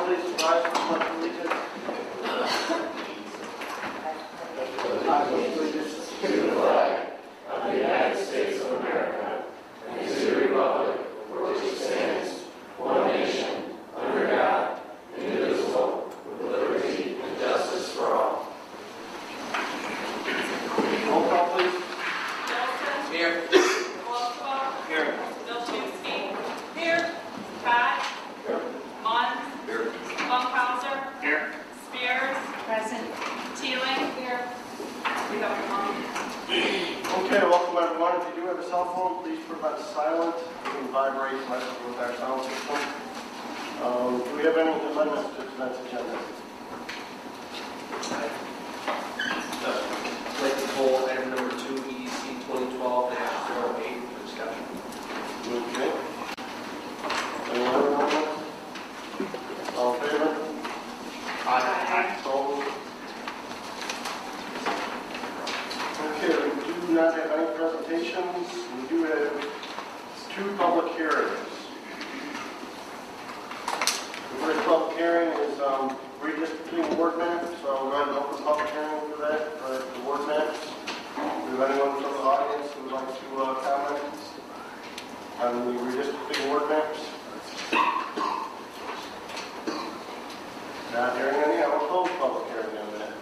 please rise for the pledge of allegiance. I pledge allegiance to the flag of the United States of America and to the republic for which it stands, one nation, under God, indivisible, with liberty and justice for all. Roll call, please. Nelson. Here. Wolfball. Here. Vilchinski. Here. Todd. Here. Munn. Here. Funkhauser. Here. Spears. Present. Teeling. Here. We have a quorum. Okay, welcome everyone. If you do have a cell phone, please prevent silent. You can vibrate message with our sound system. Do we have any amendments to tonight's agenda? I'd like to pull item number 2, EDC 2012-08 for discussion. Okay. Any other amendments? All in favor? Aye. Opposed? Okay, we do not have any presentations. We do have 2 public hearings. The first public hearing is redistricting ward maps, so I'll go ahead and open the public hearing for that, for the ward maps. Do you have anyone from the audience who would like to comment on the redistricting ward maps? Not hearing any, I will close the public hearing on that.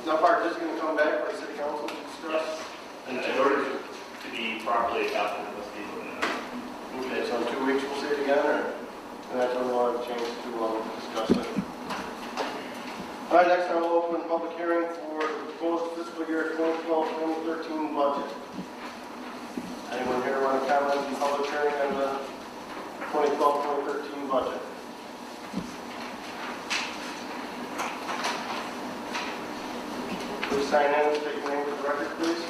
Now, Bart, this is going to come back for the city council to discuss? And in order to be properly adopted, it must be Okay, so in 2 weeks we'll see it again, or? And that's when we'll have a chance to discuss it. All right, next I will open the public hearing for the proposed fiscal year 2012-2013 budget. Anyone here want to comment on the public hearing on the 2012-2013 budget? Please sign in and state your name for the record, please.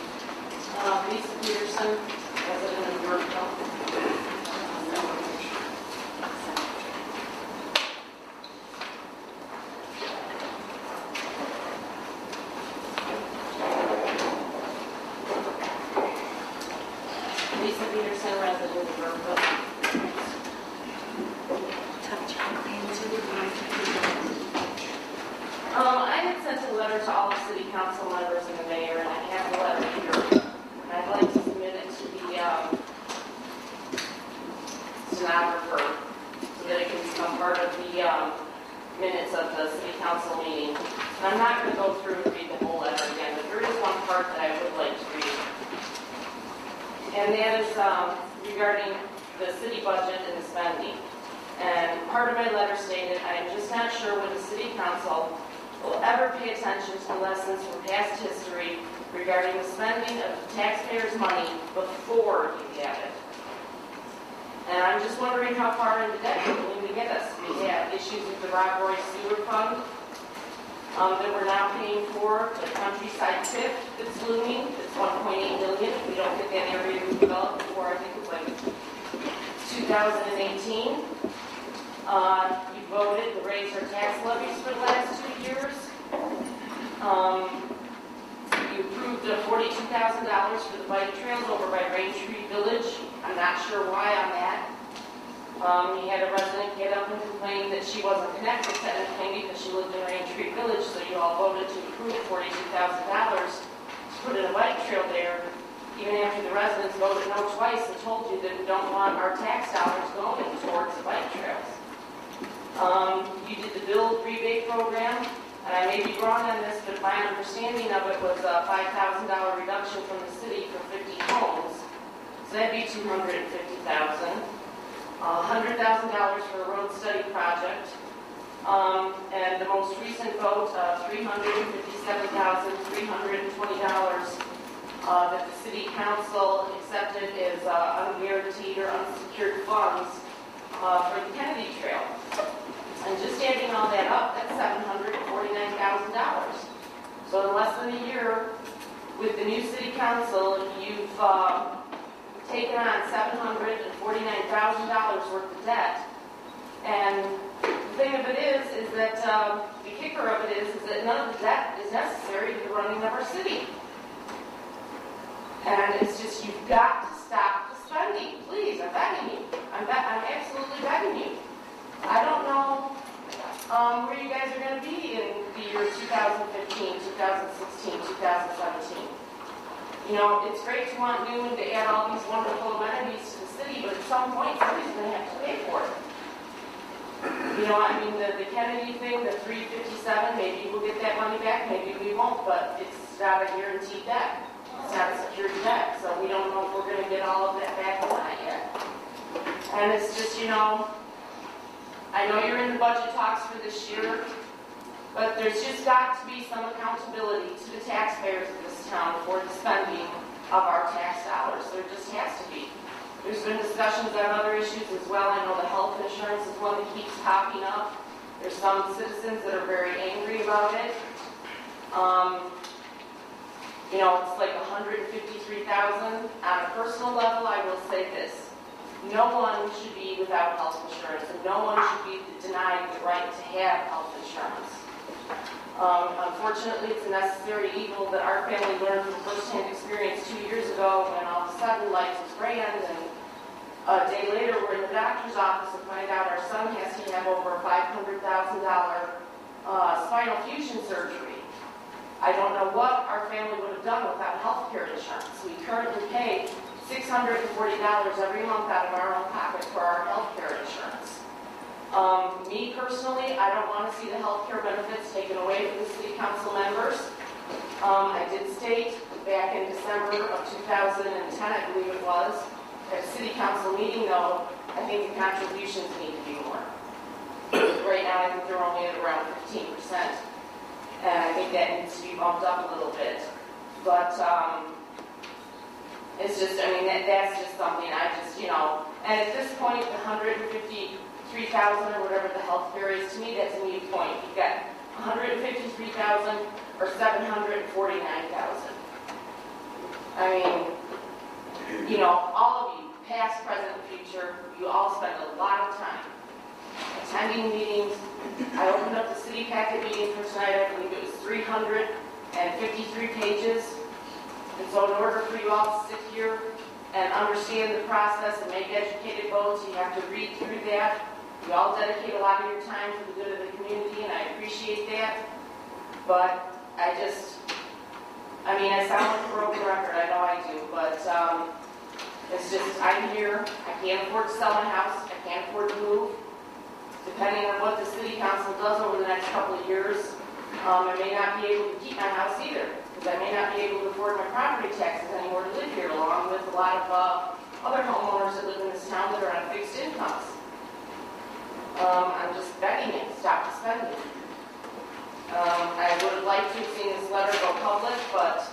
Lisa Peterson, resident of Yorkville. Lisa Peterson, resident of Yorkville. I had sent a letter to all the city council members and the mayor, and I have the letter here. And I'd like to submit it to the stenographer so that it can become part of the minutes of the city council meeting. And I'm not going to go through and read the whole letter again, but there is one part that I would like to read. And that is regarding the city budget and the spending. And part of my letter stated, I am just not sure when the city council will ever pay attention to lessons from past history regarding the spending of taxpayers' money before you have it. And I'm just wondering how far into that will we get us. We have issues with the Rob Roy Sewer Fund that we're now paying for, the countryside TIF that's looming, it's $1.8 million. We don't get that area redeveloped before, I think it's like 2018. You voted to raise our tax levies for the last 2 years. You approved $42,000 for the bike trails over by Raintree Village. I'm not sure why on that. You had a resident get up and complain that she wasn't connected to anything because she lived in Raintree Village, so you all voted to approve $42,000 to put in a bike trail there, even after the residents voted no twice and told you that we don't want our tax dollars going towards the bike trails. You did the bill rebate program, and I may be wrong on this, but my understanding of it was a $5,000 reduction from the city for 50 homes. So that'd be $250,000. $100,000 for a road study project. And the most recent vote, $357,320 that the city council accepted as unguaranteed or unsecured funds for the Kennedy Trail. And just adding all that up, that's $749,000. So in less than a year, with the new city council, you've taken on $749,000 worth of debt. And the thing of it is that the kicker of it is that none of the debt is necessary to the running of our city. And it's just, you've got to stop the spending. Please, I'm begging you. I'm absolutely begging you. I don't 2015, 2016, 2017. You know, it's great to want new and to add all these wonderful amenities to the city, but at some point, somebody's going to have to pay for it. You know, I mean, the Kennedy thing, the 357, maybe we'll get that money back, maybe we won't, but it's not a guaranteed debt. It's not a secured debt, so we don't know if we're going to get all of that back or not yet. And it's just, you know, I know you're in the budget talks for this year, but there's just got to be some accountability to the taxpayers of this town for the spending of our tax dollars. There just has to be. There's been discussions on other issues as well. I know the health insurance is one that keeps popping up. There's some citizens that are very angry about it. You know, it's like $153,000. On a personal level, I will say this. No one should be without health insurance, and no one should be denied the right to have health insurance. Unfortunately, it's a necessary evil that our family learned from first-hand experience 2 years ago when all of a sudden life was grand, and a day later we're in the doctor's office and find out our son has to have over a $500,000 spinal fusion surgery. I don't know what our family would have done without health care insurance. We currently pay $640 every month out of our own pocket for our health care insurance. Me personally, I don't want to see the health care benefits taken away from the city council members. I did state back in December of 2010, I believe it was, at a city council meeting, though, I think the contributions need to be more. Right now, I think they're only at around 15%. And I think that needs to be bumped up a little bit. But it's just, I mean, that's just something I just, you know, and at this point, the $153,000 or whatever the health care is, to me, that's a mute point. You've got $153,000 or $749,000. I mean, you know, all of you, past, present, future, you all spend a lot of time attending meetings. I opened up the city packet meeting for tonight. I believe it was 353 pages. And so in order for you all to sit here and understand the process and make educated votes, you have to read through that. You all dedicate a lot of your time for the good of the community, and I appreciate that. But I mean, I sound like a broken record, I know I do, but it's just, I'm here, I can't afford to sell my house, I can't afford to move. Depending on what the city council does over the next couple of years, I may not be able to keep my house either, because I may not be able to afford my property taxes anymore to live here, along with a lot of other homeowners that live in this town that are on fixed incomes. I'm just begging you to stop the spending. I would have liked to have seen this letter go public, but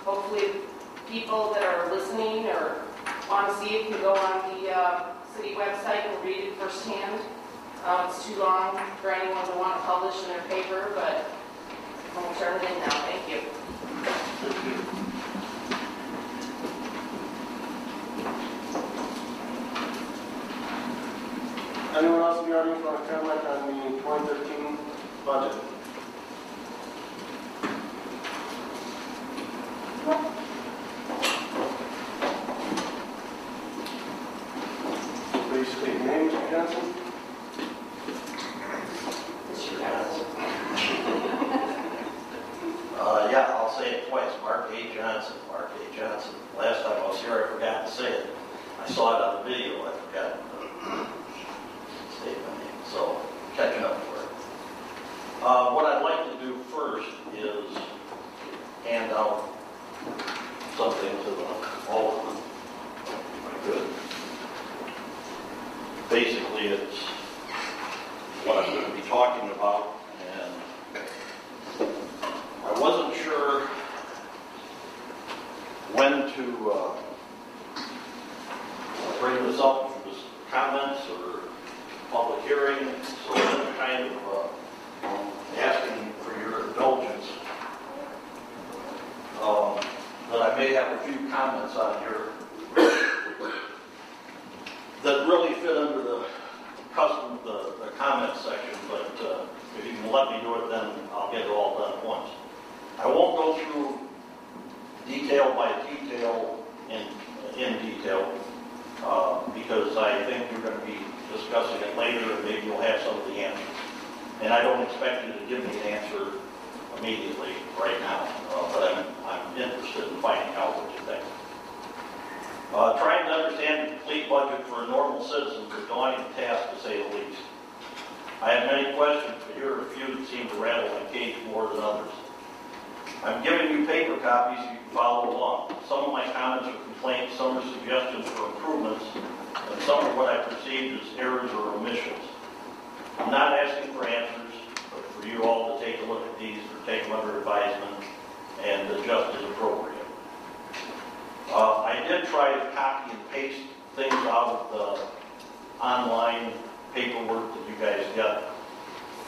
hopefully people that are listening or want to see it can go on the city website and read it firsthand. It's too long for anyone to want to publish in their paper, but I'm going to turn it in now. Thank you. Anyone else in the audience want to comment on the 2013 budget? Please state your name, Mr. Johnson. Yeah, I'll say it twice. Mark A. Johnson. Mark A. Johnson. Last time I was here, I forgot to say it. I saw it on the video. I forgot to state my name. So, catching up for it. What I'd like to do first is hand out something to the Alderman. If I could. Basically, it's what I'm going to be talking about. I wasn't sure when to bring this up for this comments or public hearing, so I'm kind of asking for your indulgence. But I may have a few comments on here that really fit under the custom, the comment section, but if you can let me do it, then I'll get it all done at once. I won't go through detail by detail in detail because I think you're going to be discussing it later and maybe you'll have some of the answers. And I don't expect you to give me an answer immediately right now, but I'm interested in finding out what you think. Trying to understand the complete budget for a normal citizen is a daunting task, to say the least. I have many questions, but here are a few that seem to rattle my cage more than others. I'm giving you paper copies so you can follow along. Some of my comments are complaints, some are suggestions for improvements, and some are what I perceive as errors or omissions. I'm not asking for answers, but for you all to take a look at these or take them under advisement and adjust as appropriate. I did try to copy and paste things out of the online paperwork that you guys got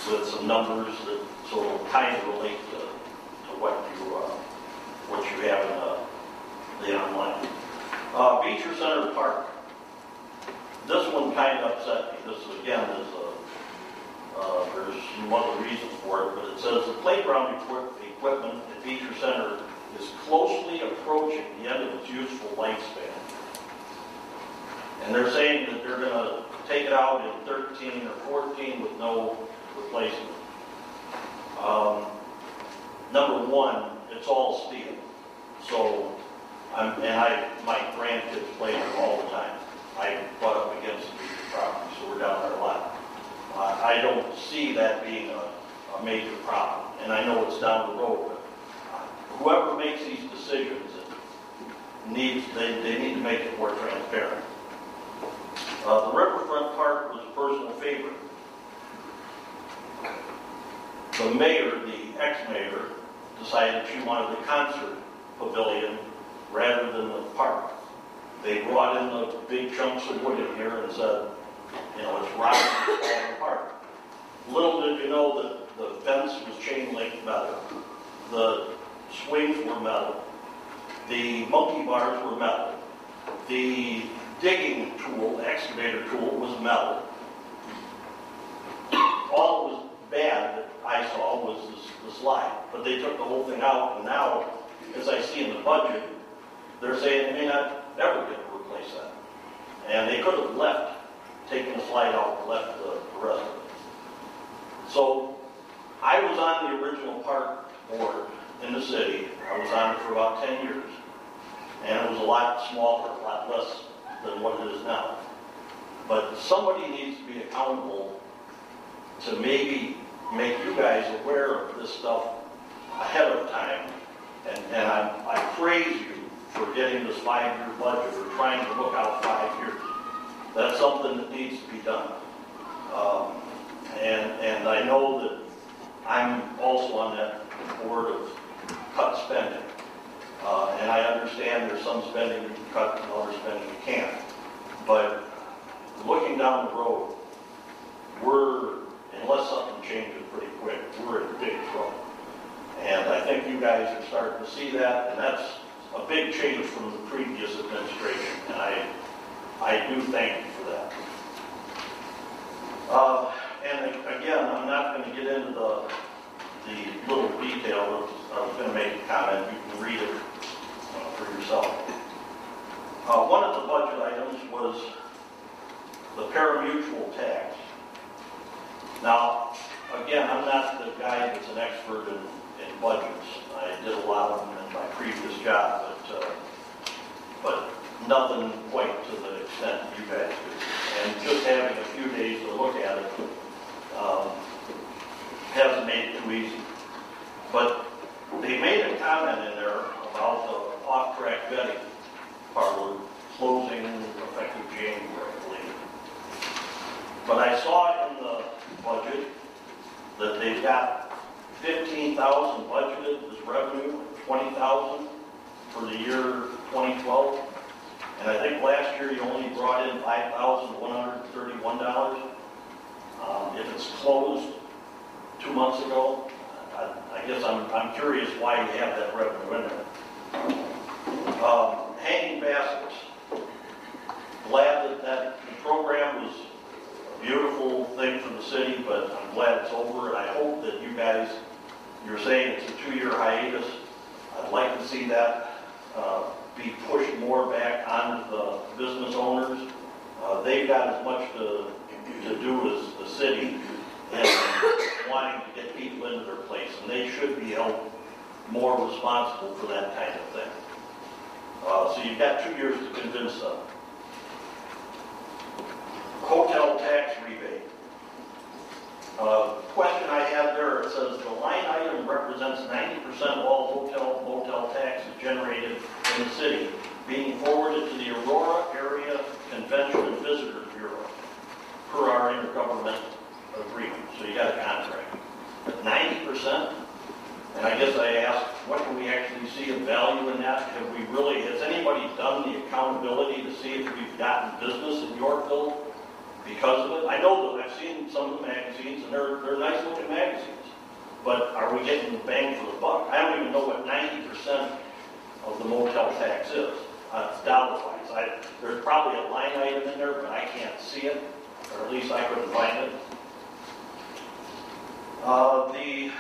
with some numbers that sort of kind of relate to what you have in the online. Beecher Center Park. This one kind of upset me. This again is there's some other reasons for it, but it says the playground equipment at Beecher Center is closely approaching the end of its useful lifespan. And they're saying that they're going to take it out in 13 or 14 with no replacement. Number one, it's all steel. So, my grandkids play there all the time. I butt up against the Beecher property, so we're down there a lot. I don't see that being a major problem, and I know it's down the road, but whoever makes these decisions, they need to make it more transparent. The Riverfront Park was a personal favorite. The mayor, the ex-mayor, decided she wanted the concert pavilion rather than the park. They brought in the big chunks of wood in here and said, you know, it's rotting, it's falling apart. Little did you know that the fence was chain link metal. The swings were metal. The monkey bars were metal. The digging tool, the excavator tool, was metal. All that was bad that I saw was the slide. But they took the whole thing out, and now, as I see in the budget, they're saying they may not ever get to replace that. And they could have taken the slide out and left the rest of it. So, I was on the original park board in the city. I was on it for about 10 years. And it was a lot smaller, a lot less than what it is now. But somebody needs to be accountable to maybe make you guys aware of this stuff ahead of time. And I praise you for getting this 5-year budget or trying to look out 5 years. That's something that needs to be done. And I know that I'm also on that board of cut spending. And I understand there's some spending you can cut and other spending you can't. But looking down the road, unless something changes pretty quick, we're in big trouble. And I think you guys are starting to see that, and that's a big change from the previous administration, and I do thank you for that. And again, I'm not going to get into the little detail. I was going to make a comment. You can read it for yourself. One of the budget items was the pari-mutuel tax. Now, again, I'm not the guy that's an expert in budgets. I did a lot of them in my previous job, but nothing quite to the extent you guys do. And just having a few days to look at it hasn't made it too easy. But they made a comment in there about the off-track betting parlor closing effective January, I believe. But I saw in the budget that they've got $15,000 budgeted as revenue, $20,000 for the year 2012. And I think last year you only brought in $5,131. If it's closed 2 months ago, I guess I'm curious why you have that revenue in there. Hanging baskets. Glad that program was a beautiful thing for the city, but I'm glad it's over, and I hope that you guys, you're saying it's a 2-year hiatus. I'd like to see that be pushed more back onto the business owners. They've got as much to do as the city, and wanting to get people into their place, and they should be held more responsible for that kind of thing. So you've got 2 years to convince them. Hotel tax rebate. Question I have there, it says the line item represents 90% of all hotel motel taxes generated in the city being forwarded to the Aurora Area Convention and Visitors Bureau per our intergovernmental agreement. So you got a contract. At 90%, and I guess I asked, what can we actually see of value in that? Has anybody done the accountability to see if we've gotten business in Yorkville because of it? I know that I've seen some of the magazines, and they're nice looking magazines. But are we getting the bang for the buck? I don't even know what 90% of the motel tax is, dollar-wise. There's probably a line item in there, but I can't see it, or at least I couldn't find it. The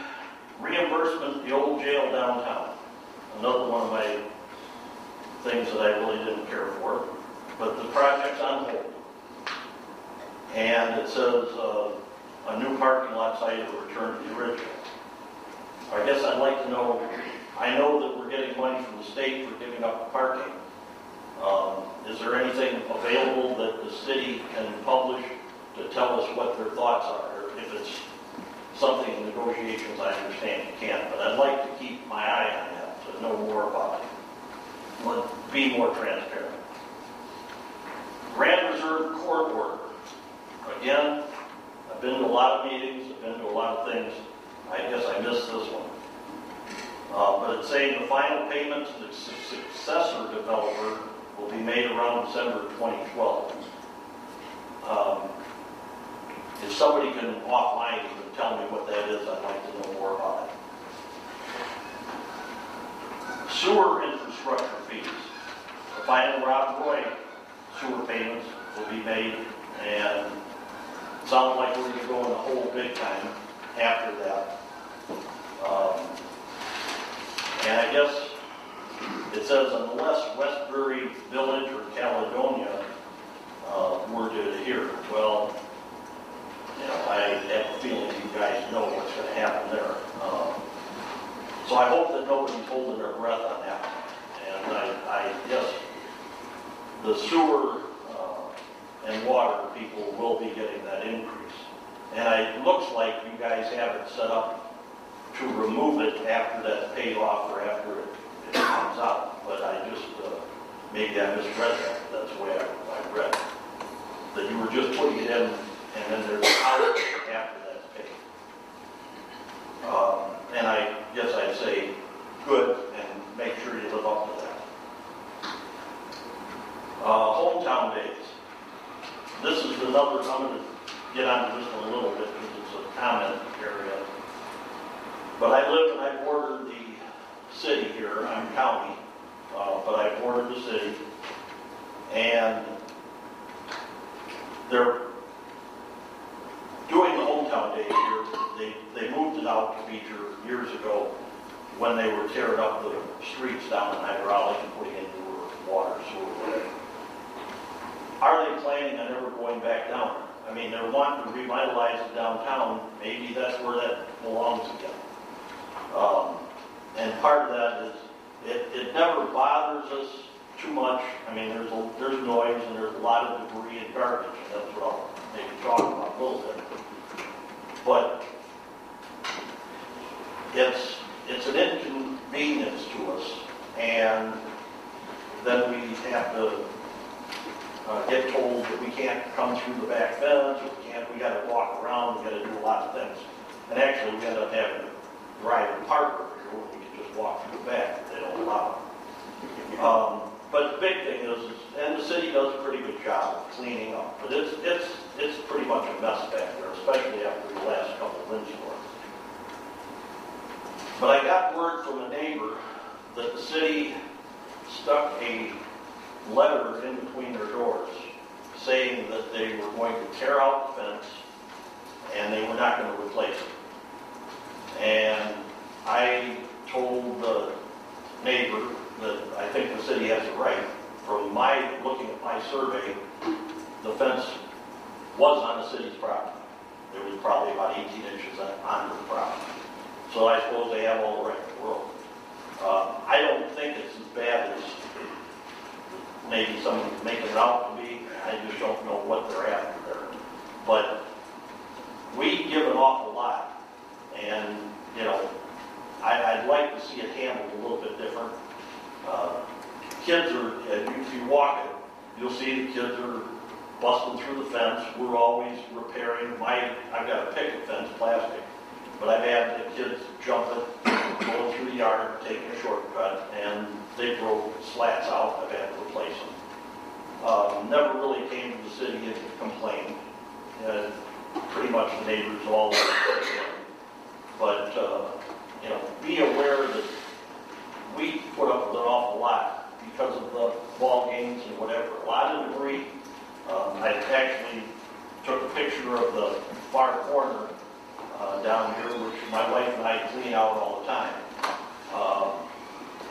reimbursement, the old jail downtown, another one of my things that I really didn't care for, but the project's on hold. And it says a new parking lot site will return to the original. I guess I'd like to know, I know that we're getting money from the state for giving up parking. Is there anything available that the city can publish to tell us what their thoughts are? Or if it's something in negotiations, I understand you can't, but I'd like to keep my eye on that, to know more about it. Be more transparent. Grand Reserve Court order. Again, I've been to a lot of meetings, I've been to a lot of things. I guess I missed this one. But it's saying the final payment to the successor developer will be made around December 2012. If somebody can offline even tell me what that is, I'd like to know more about it. Sewer infrastructure fees. The final Rob Roy sewer payments will be made, and it sounds like we're going to go in the hole big time after that. And I guess it says unless Westbury Village or Caledonia were to adhere. Well, you know, I have a feeling you guys know what's going to happen there. So I hope that nobody's holding their breath on that one. And I guess the sewer and water people will be getting that increase. And it looks like you guys have it set up to remove it after that's paid off or after it comes out. But I just, maybe I misread that. That's the way I read it. That you were just putting it in and then there's out after that's paid. And I guess I'd say good and make sure you live up to that. Hometown days. This is another, I'm going to get onto this one a little bit because it's a comment area. But I live and I border the city here. I'm county, but I border the city. And they're doing the hometown days here. They moved it out to Beecher years ago when they were tearing up the streets down in Hydraulic and putting in newer water, sewer, whatever. Are they planning on ever going back down? I mean, they're wanting to revitalize the downtown. Maybe that's where that belongs again. And part of that is, it never bothers us too much. I mean, there's noise and there's a lot of debris and garbage, and that's what I'll maybe talk about a little bit. But it's an inconvenience to us, and then we have to get told that we can't come through the back fence, or we got to walk around, we got to do a lot of things. And actually, we end up having to drive and park over here where we can just walk through the back if they don't allow it. But the big thing is, and the city does a pretty good job of cleaning up, but it's pretty much a mess back there, especially after the last couple of windstorms. But I got word from a neighbor that the city stuck a letter in between their doors saying that they were going to tear out the fence and they were not going to replace it. And I told the neighbor that I think the city has a right. From looking at my survey, the fence was on the city's property. It was probably about 18 inches onto the property. So I suppose they have all the right in the world. I don't think it's as bad as maybe someone's making it out to be. I just don't know what they're after there. But we give an awful lot, and you know, I'd like to see it handled a little bit different. Kids are, if you walk it, you'll see the kids are busting through the fence. We're always repairing. I've got a picket fence, plastic, but I've had the kids jump it, going through the yard, taking a shortcut, and they broke slats out. I've had to replace them. Never really came to the city and complained. Pretty much the neighbors all. But you know, be aware that we put up with an awful lot because of the ball games and whatever. A lot of debris. I actually took a picture of the far corner down here, which my wife and I clean out all the time.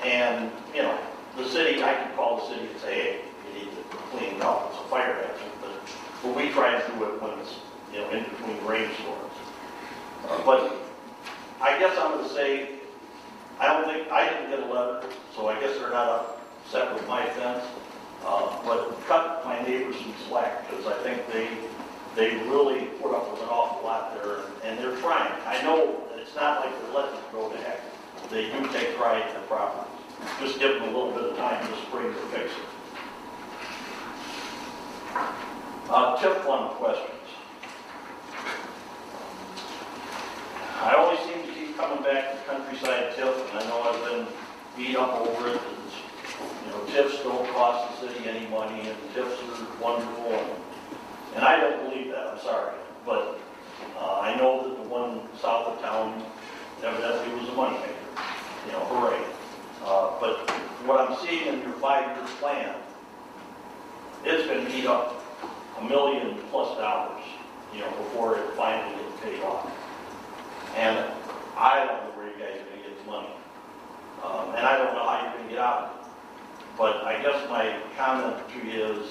And, you know, the city, I can call the city and say, hey, you need to clean it up. It's a fire hazard. But we try to do it when it's, you know, in between rainstorms. But I guess I'm going to say, I didn't get a letter, so I guess they're not upset with my fence. But cut my neighbors some slack, because I think they really put up with an awful lot there, and they're trying. I know that it's not like they're letting it go to heck. They do take pride in their properties. Just give them a little bit of time this spring to fix it. TIF fund questions. I always seem to keep coming back to countryside TIF, and I know I've been beat up over it. You know, TIFs don't cost the city any money, and TIFs are wonderful. And I don't believe that, I'm sorry. But I know that the one south of town evidently was a moneymaker. You know, hooray. But what I'm seeing in your 5-year plan, it's going to eat up $1 million+ you know, before it finally gets paid off. And I don't know where you guys are going to get the money. And I don't know how you're going to get out of it. But I guess my comment to you is,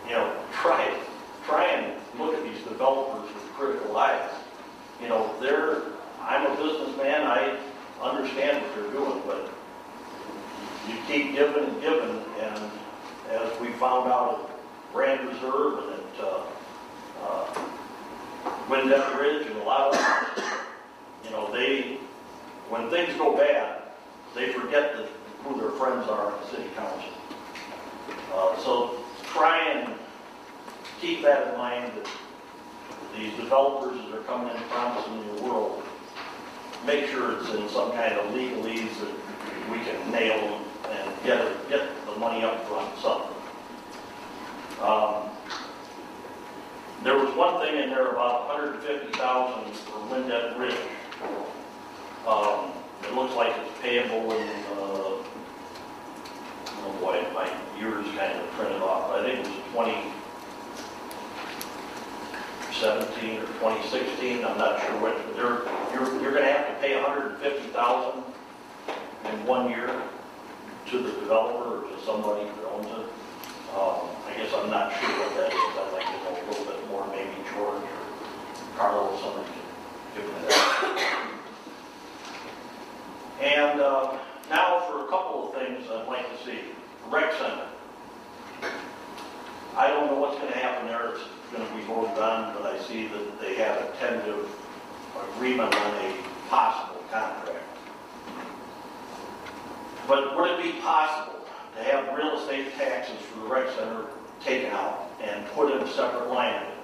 you know, try and look at these developers with critical eyes. You know, I'm a businessman, I understand what they're doing, but you keep giving and giving, and as we found out at Brand Reserve and at Windette Ridge and a lot of others, you know, when things go bad, they forget who their friends are in the city council. So try and keep that in mind, that these developers that are coming in promising the world, make sure it's in some kind of legalese that we can nail them and get the money up front something. There was one thing in there about $150,000 for Windette Ridge. It looks like it's payable in, oh boy, my years kind of printed off. I think it was 2017 or 2016. I'm not sure which. But you're going to have to pay $150,000 in 1 year to the developer or to somebody that owns it. I guess I'm not sure what that is. I'd like to know a little bit more. Maybe George or Carlo or somebody can give me that. And now for a couple of things I'd like to see. Rec Center. I don't know what's going to happen there. It's going to be voted on, but I see that they have a tentative agreement on a possible contract. But would it be possible to have real estate taxes for the rec center taken out and put in a separate line item?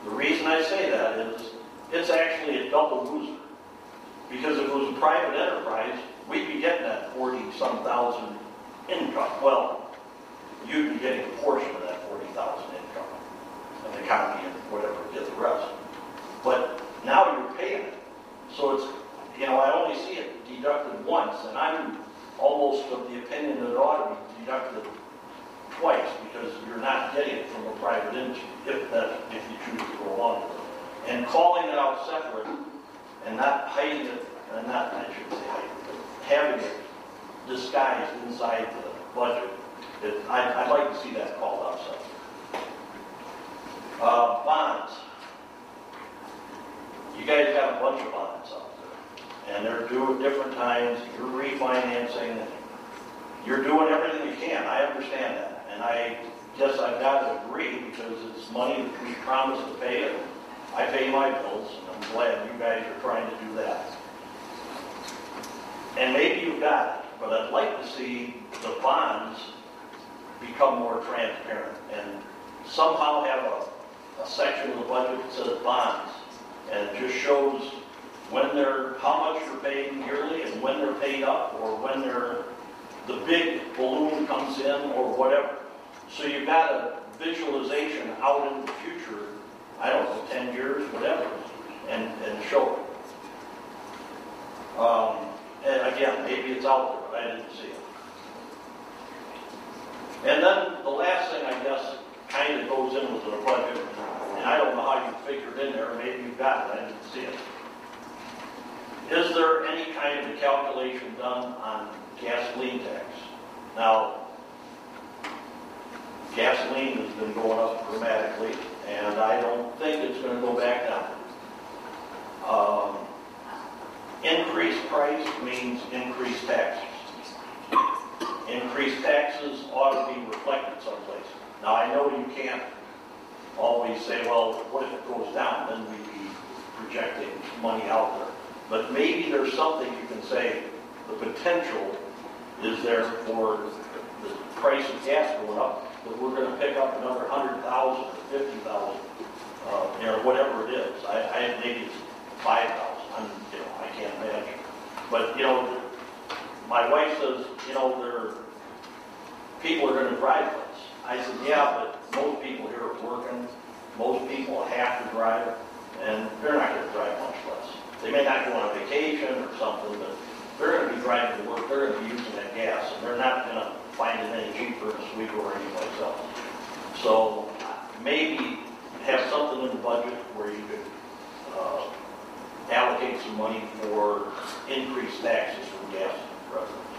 The reason I say that is it's actually a double loser. Because if it was a private enterprise, we'd be getting that 40-some thousand income. Well, you'd be getting a portion of that 40,000 income, and the county and whatever get the rest. But now you're paying it, so it's, you know, I only see it deducted once, and I'm almost of the opinion that it ought to be deducted twice, because you're not getting it from a private industry if you choose to go along with it. And calling it out separate and not hiding it, and not, I shouldn't say hiding it, but having it disguised inside the budget, I'd like to see that called out separate. Bonds. you guys got a bunch of bonds out there, and they're due at different times, you're refinancing, you're doing everything you can, I understand that, and I guess I've got to agree, because it's money that we promised to pay, and I pay my bills, and I'm glad you guys are trying to do that. And maybe you've got it, but I'd like to see the bonds become more transparent, and somehow have a section of the budget that says bonds, and it just shows when they're, how much you're paying yearly, and when they're paid up, or when the big balloon comes in, or whatever. So you've got a visualization out in the future, I don't know, 10 years, whatever, and show it. And again, maybe it's out there, but I didn't see it. And then the last thing, I guess, kind of goes in with the budget, and I don't know how you figured in there, maybe you've got it, I didn't see it. Is there any kind of a calculation done on gasoline tax? Now, gasoline has been going up dramatically, and I don't think it's going to go back down. Increased price means increased taxes. Increased taxes ought to be reflected someplace. Now, I know you can't always say, well, what if it goes down? Then we'd be projecting money out there. But maybe there's something you can say, the potential is there for the price of gas going up, that we're going to pick up another 100,000 or 50,000, whatever it is. I maybe it's 5,000. I can't imagine. But my wife says, people are going to drive less. I said, yeah, but most people here are working. Most people have to drive, and they're not going to drive much less. They may not go on a vacation or something, but they're going to be driving to work. They're going to be using that gas, and they're not going to find it any cheaper in Oswego or anyplace else. So maybe have something in the budget where you could allocate some money for increased taxes from gas residents.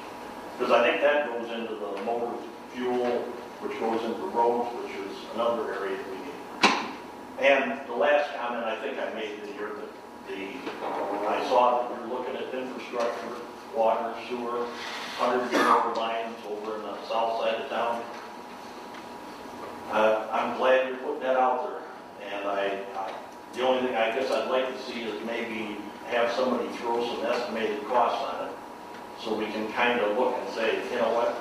Because I think that goes into the motor fuel, which goes into roads, which is another area that we need. And the last comment I think I made in here, that I saw that we're looking at infrastructure, water, sewer, 100-year-old lines over in the south side of town. I'm glad you're putting that out there. And the only thing I guess I'd like to see is maybe have somebody throw some estimated costs on it, so we can kind of look and say, you know what,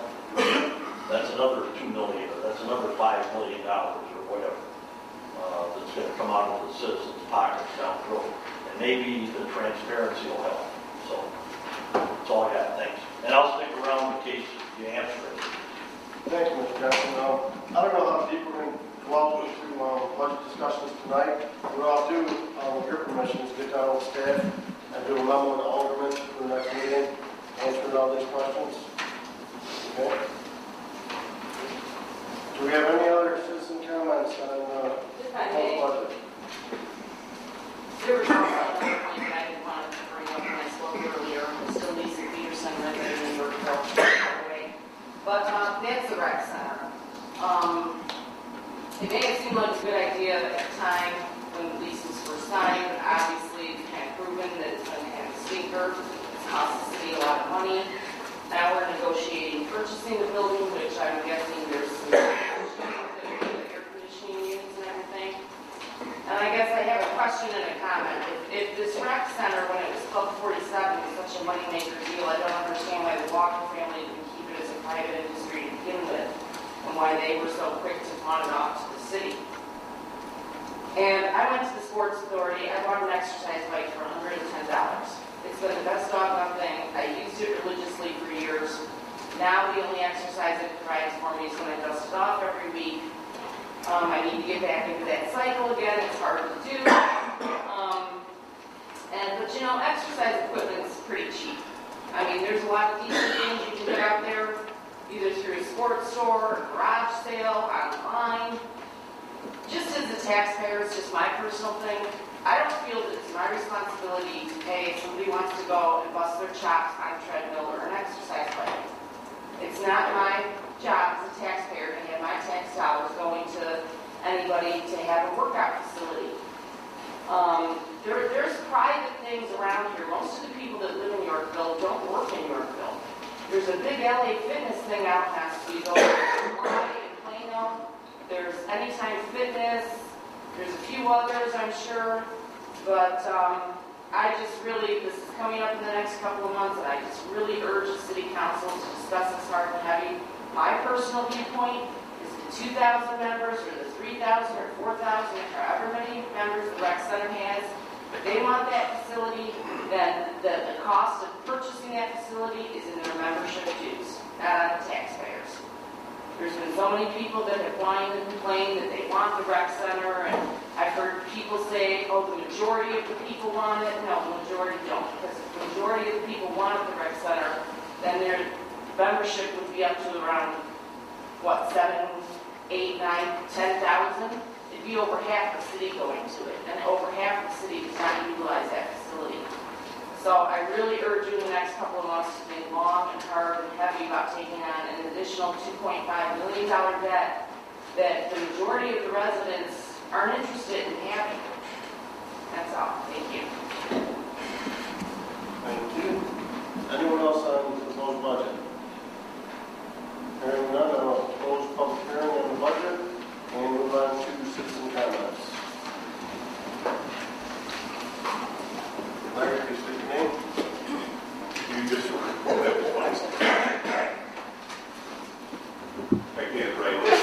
that's another $2 million, or that's another $5 million, or whatever, that's going to come out of the citizens' pockets down the road. And maybe the transparency will help. So that's all I got. Thanks. And I'll stick around in case you answer it. Thank you, Mr. Johnson. I don't know how deep we're going to go out into budget discussions tonight. What I'll do, with your permission, is get down with staff and do a memo to Alderman for the next meeting, answering all these questions. Okay? Do we have any other citizen comments on the budget? There was another point that I didn't want to bring up when I spoke earlier. Still Lisa Peterson, resident in Yorkville, by the way. But that's the rec center. It may have seemed like a good idea at the time when the leases were signed, but obviously it's kind of proven that it's going to have a stinker. It's cost the city a lot of money. Now we're negotiating purchasing the building, which I'm guessing there's some air conditioning units and everything. And I guess I have a question and a comment. If this rec center, when it was Club 47, was such a moneymaker deal, I don't understand why the Walker family didn't keep it as a private industry to begin with, and why they were so quick to pawn it off to the city. And I went to the Sports Authority. I bought an exercise bike for $110. It's been the best doggone thing. I used it religiously for years. Now the only exercise it provides for me is when I dust it off every week. I need to get back into that cycle again. It's hard to do. But exercise equipment's pretty cheap. I mean, there's a lot of decent things you can get out there, either through a sports store, a garage sale, online. Just as a taxpayer, it's just my personal thing. I don't feel that it's my responsibility to pay if somebody wants to go and bust their chops on a treadmill or an exercise bike. It's not my job as a taxpayer to have my tax dollars going to anybody to have a workout facility. There's private things around here. Most of the people that live in Yorkville don't work in Yorkville. There's a big LA Fitness thing out past Sweeto. In Plano. There's Anytime Fitness. There's a few others, I'm sure. But I just really, this is coming up in the next couple of months, and I just really urge the city council to discuss this hard and heavy. My personal viewpoint is the 2,000 members, or the 3,000, or 4,000, or however many members the rec center has. If they want that facility, then the cost of purchasing that facility is in their membership dues, not on the taxpayers. There's been so many people that have whined and complained that they want the rec center, and I've heard people say, oh, the majority of the people want it. No, the majority don't, because if the majority of the people wanted the rec center, then their membership would be up to around, what, 7, 8, 9, 10,000? It'd be over half the city going to it, and over half the city does not utilize that facility. So I really urge you in the next couple of months to think long and hard and heavy about taking on an additional $2.5 million debt that the majority of the residents aren't interested in having. That's all. Thank you. Thank you. Anyone else on the proposed budget? Hearing none, I will close public hearing on the budget and move on to citizen comments. Larry, please state your name. You just, oh, that was fine. I can't write it.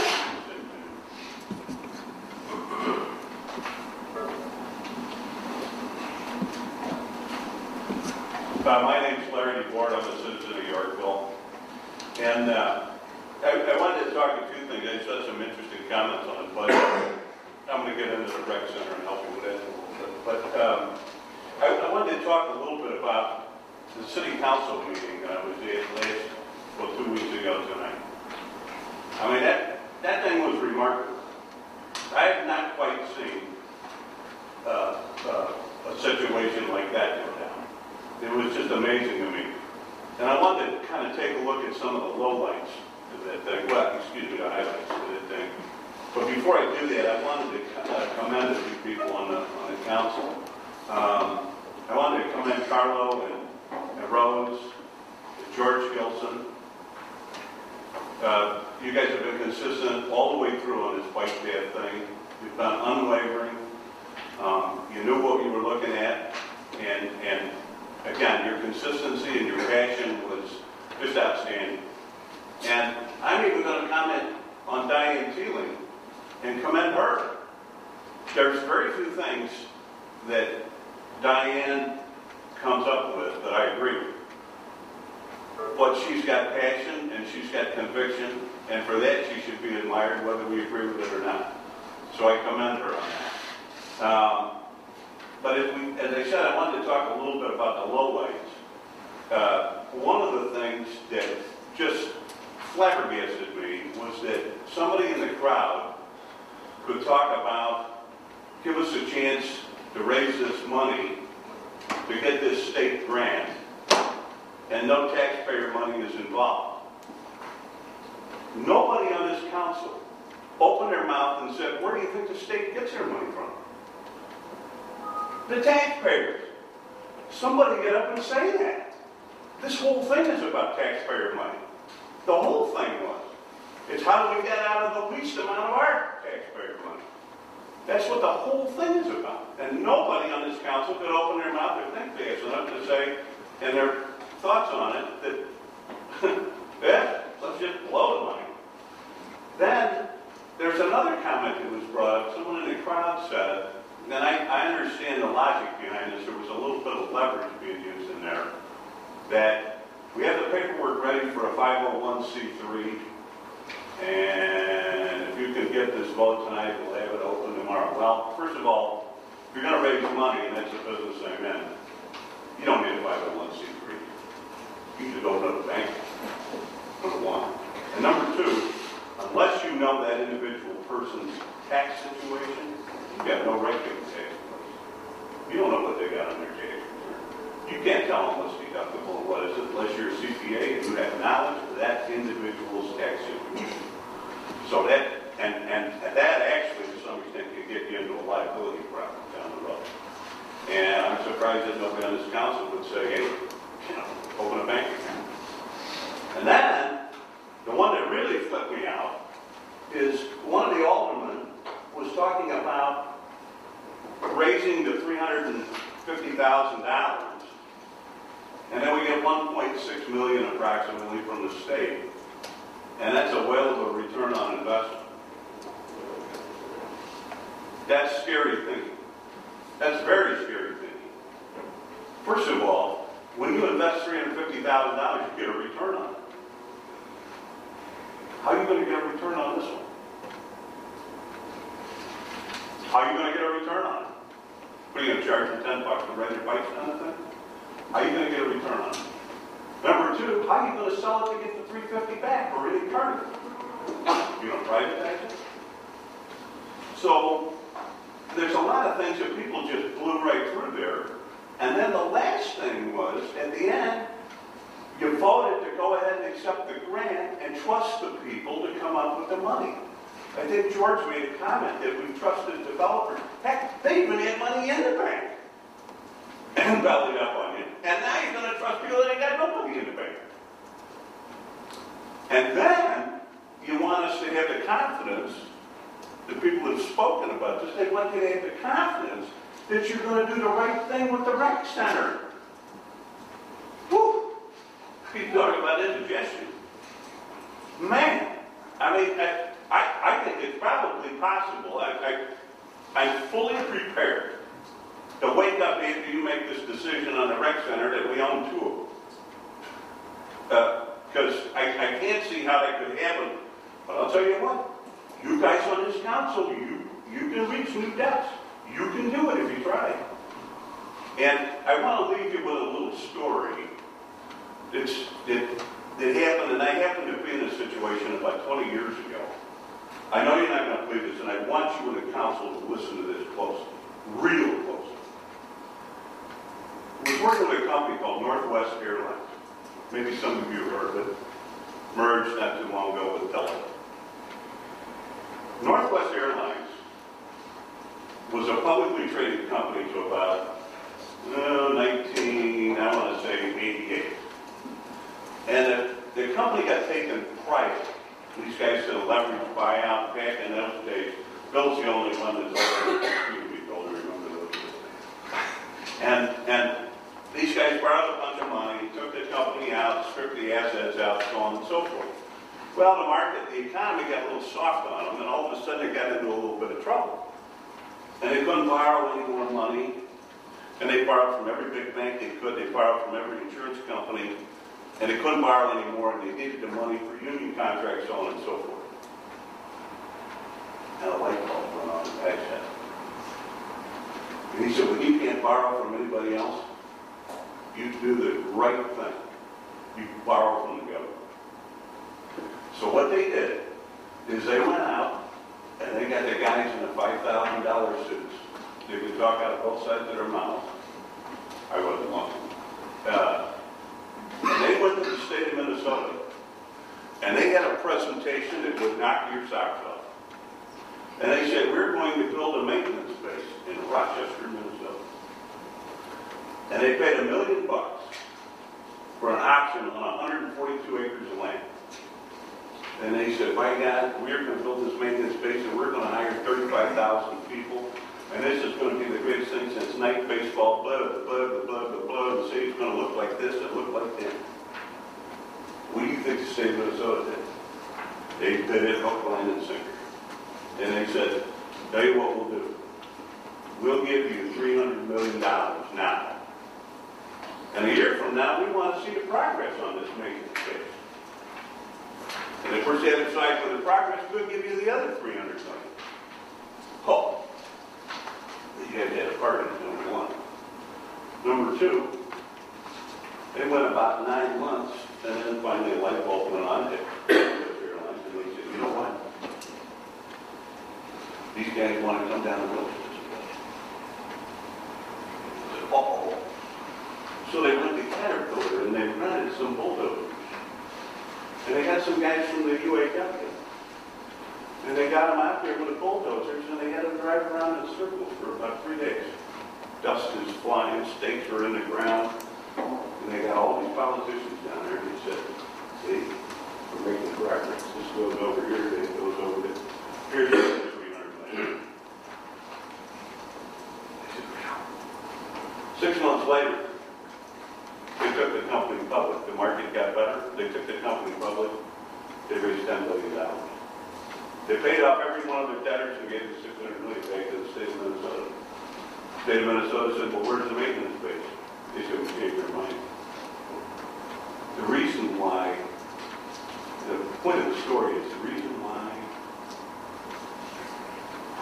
My name's Larry DeBoard. I'm a citizen of Yorkville. And I wanted to talk to two things. I saw some interesting comments on it, but I'm going to get into the rec center and help you with that a little bit. But I wanted to talk a little bit about the city council meeting that I was at 2 weeks ago tonight. I mean, that thing was remarkable. I have not quite seen a situation like that go down. It was just amazing to me. And I wanted to kind of take a look at some of the lowlights of that thing. Well, excuse me, the highlights of that thing. But before I do that, I wanted to commend a few people on the council. I wanted to commend Carlo and Rose, and George Gilson. You guys have been consistent all the way through on this bike path thing. You've been unwavering. You knew what you were looking at, and again, your consistency and your passion was just outstanding. And I'm even going to comment on Diane Teeling and commend her. There's very few things that Diane comes up with that I agree with. But she's got passion and she's got conviction, and for that she should be admired whether we agree with it or not. So I commend her on that. But as I said, I wanted to talk a little bit about the lowlights. One of the things that just flabbergasted me was that somebody in the crowd could talk about, give us a chance to raise this money to get this state grant, and no taxpayer money is involved. Nobody on this council opened their mouth and said, where do you think the state gets their money from? The taxpayers. Somebody get up and say that. This whole thing is about taxpayer money. The whole thing was. It's how do we get out of the least amount of our taxpayer money. That's what the whole thing is about. And nobody on this council could open their mouth or think fast enough to say, and their thoughts on it, that, yeah, let's just blow the money. Then, there's another comment that was brought up. Someone in the crowd said, and I understand the logic behind this. There was a little bit of leverage being used in there, that we have the paperwork ready for a 501c3, and if you can get this vote tonight, we'll have it open tomorrow. Well, first of all, if you're going to raise money, and that's the business I'm in, you don't need a 501c3. You should open up a bank, number one. And number two, unless you know that individual person's tax situation, you've got no right to get tax place. You don't know what they got on their tax return. You can't tell them what's deductible and what is it, unless you're a CPA and you have knowledge of that individual's tax situation. So that, and that actually, to some extent, can get you into a liability problem down the road. surprised that nobody on this council would say, hey, open a bank account. And then, the one that really flipped me out is one of the aldermen was talking about raising the $350,000, and then we get 1.6 million approximately from the state, and that's a whale of a return on investment. That's scary thinking. That's very scary thinking. First of all, when you invest $350,000, you get a return on it. How are you going to get a return on this one? How are you going to get a return on it? What are you going to charge them $10 to ride your bikes down the thing? How are you going to get a return on it? Number two, how are you going to sell it to get the $350 back or any part of it? You don't privatize it? So, there's a lot of things that people just blew right through there. And then the last thing was, at the end, you voted to go ahead and accept the grant and trust the people to come up with the money. I think George made a comment that we've trusted developers. Heck, they even had money in the bank and bellied up on you. And now you're going to trust people that ain't got no money in the bank. And then you want us to have the confidence, the people who have spoken about this, they want you to have the confidence that you're going to do the right thing with the rec center. Whew! People talk about indigestion. Man, I mean, I think it's probably possible. I'm fully prepared to wake up after you make this decision on the rec center that we own two of them. Because I can't see how that could happen. But I'll tell you what, you guys on this council, you can reach new depths. You can do it if you try. And I want to leave you with a little story that happened, and I happened to be in a situation about 20 years ago. I know you're not going to believe this, and I want you and the council to listen to this closely, real closely. I was working with a company called Northwest Airlines. Maybe some of you have heard of it. Merged not too long ago with Delta. Northwest Airlines was a publicly traded company to about 88. And the company got taken private. These guys did a leverage buyout back in those days. Bill's the only one that's older to remember those days. And these guys borrowed a bunch of money, took the company out, stripped the assets out, so on and so forth. Well, the economy got a little soft on them, and all of a sudden they got into a little bit of trouble. And they couldn't borrow any more money. And they borrowed from every big bank they could. They borrowed from every insurance company. And they couldn't borrow any more, and they needed the money for union contracts, so on and so forth. And a light bulb went on in the guy's head. And he said, well, you can't borrow from anybody else. You do the right thing. You borrow from the government. So what they did is they went out, and they got the guys in the $5,000 suits. They could talk out of both sides of their mouths. I wasn't one. And they went to the state of Minnesota, and they had a presentation that would knock your socks off. And they said, we're going to build a maintenance base in Rochester, Minnesota. And they paid $1 million for an option on 142 acres of land. And they said, my God, we're going to build this maintenance base, and we're going to hire 35,000 people. And this is going to be the greatest thing since night baseball, blah, blah, blah, blah, blah, blah. The city's going to look like this and look like that. What do you think the state of Minnesota did? They did it hook, line, and sinker. And they said, tell you what we'll do. We'll give you $300 million now. And a year from now, we want to see the progress on this maintenance base. And if we're satisfied with the progress, we'll give you the other $300 million. Oh. You had to have a part in it, number one. Number two, they went about 9 months, and then finally a light bulb went on at Airlines, and they said, you know what? These guys want to come down the road. Uh-oh. So they went to Caterpillar, and they rented some bulldozers. And they got some guys from the UAW. And they got them out there with the bulldozers, and they had them drive around in circles for about 3 days. Dust is flying, stakes are in the ground, and they got all these politicians down there, and they said, see, we're making progress. This goes over here, that goes over there. Here's the other 300 million. 6 months later, they took the company public. The market got better. They took the company public. They raised $10 billion. They paid off every one of their debtors and gave the $600 million back to the state of Minnesota. The state of Minnesota said, well, where's the maintenance base? They said, we changed their mind. The reason why, the point of the story is the reason why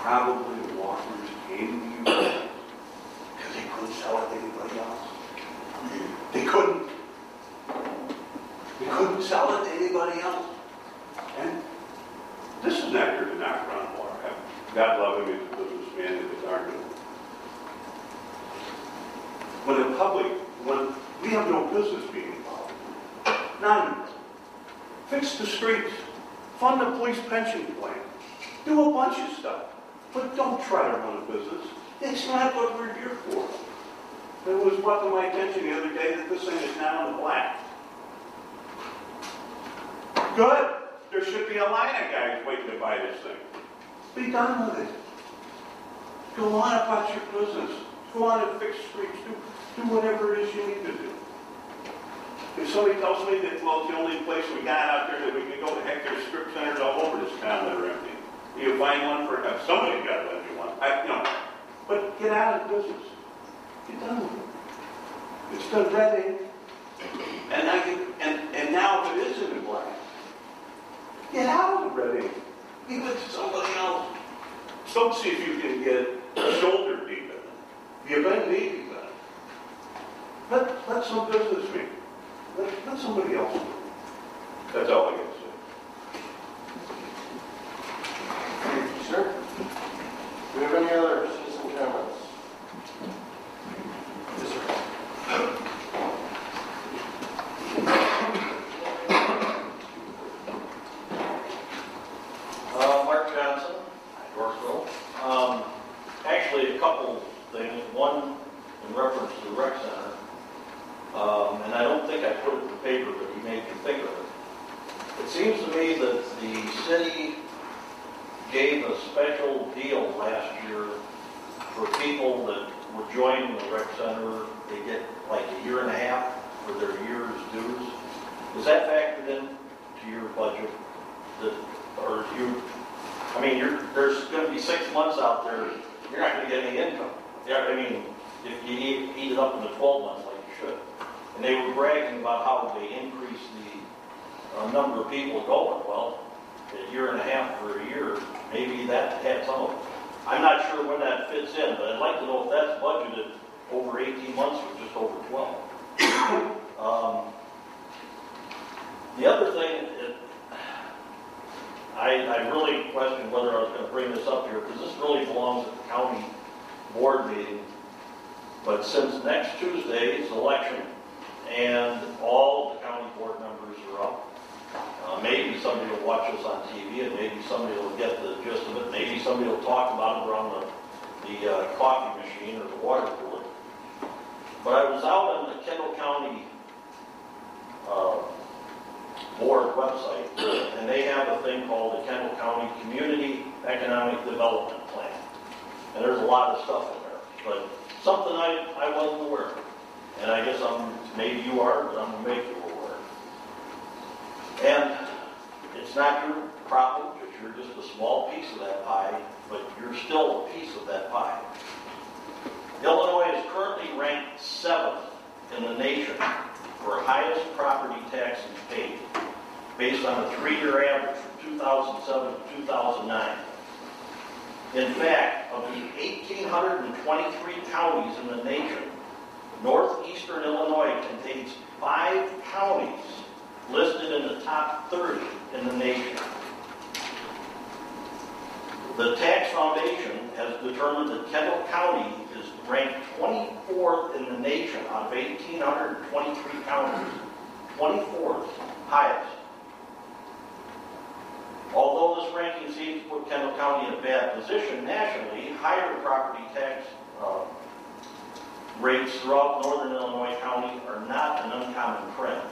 probably the walkers came to you because they couldn't sell it to anybody else. They couldn't. They couldn't sell it to anybody else. And this is not here to knock around water. God love him, he's a businessman, he's an argument. When we have no business being involved. None. Fix the streets. Fund the police pension plan. Do a bunch of stuff. But don't try to run a business. It's not what we're here for. It was brought to my attention the other day that this thing is now in the black. Good. There should be a line of guys waiting to buy this thing. Be done with it. Go on about your business. Go on and fix streets. Do whatever it is you need to do. If somebody tells me that, well, it's the only place we got out there that we can go, heck, there's strip centers all over this town that are empty. You find one for, somebody's got to let you one. But get out of the business. Get done with it. It's done red ink. And now if it is in the black, get out of the red ink. Give it to somebody else. Don't see if you can get shoulder deep in it. You bend knee deep in it. Let some business be. Let somebody else do it. That's all I got to say. Thank you, sir. Do we have any other citizen comments? Yes, sir. Mark Johnson, Yorkville. Actually, a couple things. One, in reference to the rec center. And I don't think I put it in the paper, but you made me think of it. It seems to me that the city gave a special deal last year for people that were joining the rec center. They get like a year and a half for their year's dues. Is that factored in to your budget? There's going to be 6 months out there, you're not going to get any income. If you eat it up into 12 months like you should. And they were bragging about how they increased the number of people going. Well, a year and a half for a year, maybe that had some of it. I'm not sure when that fits in, but I'd like to know if that's budgeted over 18 months or just over 12. The other thing, I really questioned whether I was going to bring this up here, because this really belongs at the county board meeting. But since next Tuesday is election, and all of the county board members are up, maybe somebody will watch us on TV, and maybe somebody will get the gist of it. Maybe somebody will talk about it around the coffee machine or the water cooler. But I was out on the Kendall County board website, and they have a thing called the Kendall County Community Economic Development Plan. And there's a lot of stuff in there, but something I wasn't aware of. And I guess maybe you are, but I'm going to make you aware. And it's not your problem, because you're just a small piece of that pie, but you're still a piece of that pie. Illinois is currently ranked 7th in the nation for highest property taxes paid, based on a 3-year average from 2007 to 2009. In fact, of the 1,823 counties in the nation, northeastern Illinois contains 5 counties listed in the top 30 in the nation. The Tax Foundation has determined that Kendall County is ranked 24th in the nation out of 1,823 counties. 24th, highest. Although this ranking seems to put Kendall County in a bad position nationally, higher property tax rates throughout northern Illinois County are not an uncommon trend.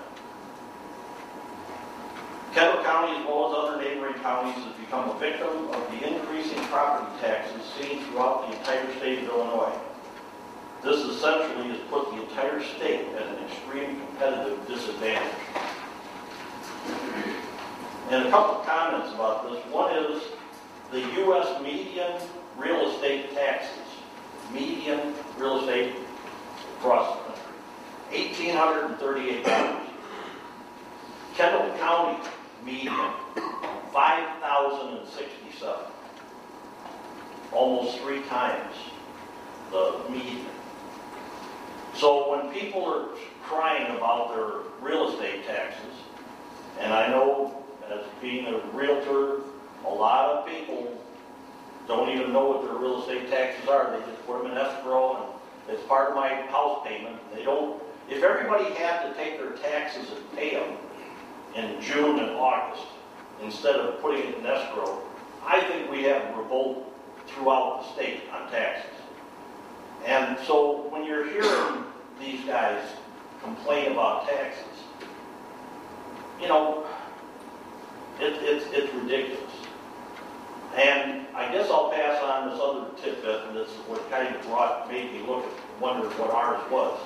Kendall County, as well as other neighboring counties, has become a victim of the increasing property taxes seen throughout the entire state of Illinois. This essentially has put the entire state at an extreme competitive disadvantage. And a couple of comments about this. One is the U.S. median real estate taxes. Median real estate across the country. $1,838. Kendall County median, $5,067. Almost 3 times the median. So when people are crying about their real estate taxes, and I know as being a realtor, a lot of people don't even know what their real estate taxes are. They just put them in escrow and it's part of my house payment. They don't, if everybody had to take their taxes and pay them in June and August instead of putting it in escrow, I think we have a revolt throughout the state on taxes. And so when you're hearing these guys complain about taxes, you know, it's ridiculous. And I guess I'll pass on this other tidbit, and this is what kind of made me wonder what ours was.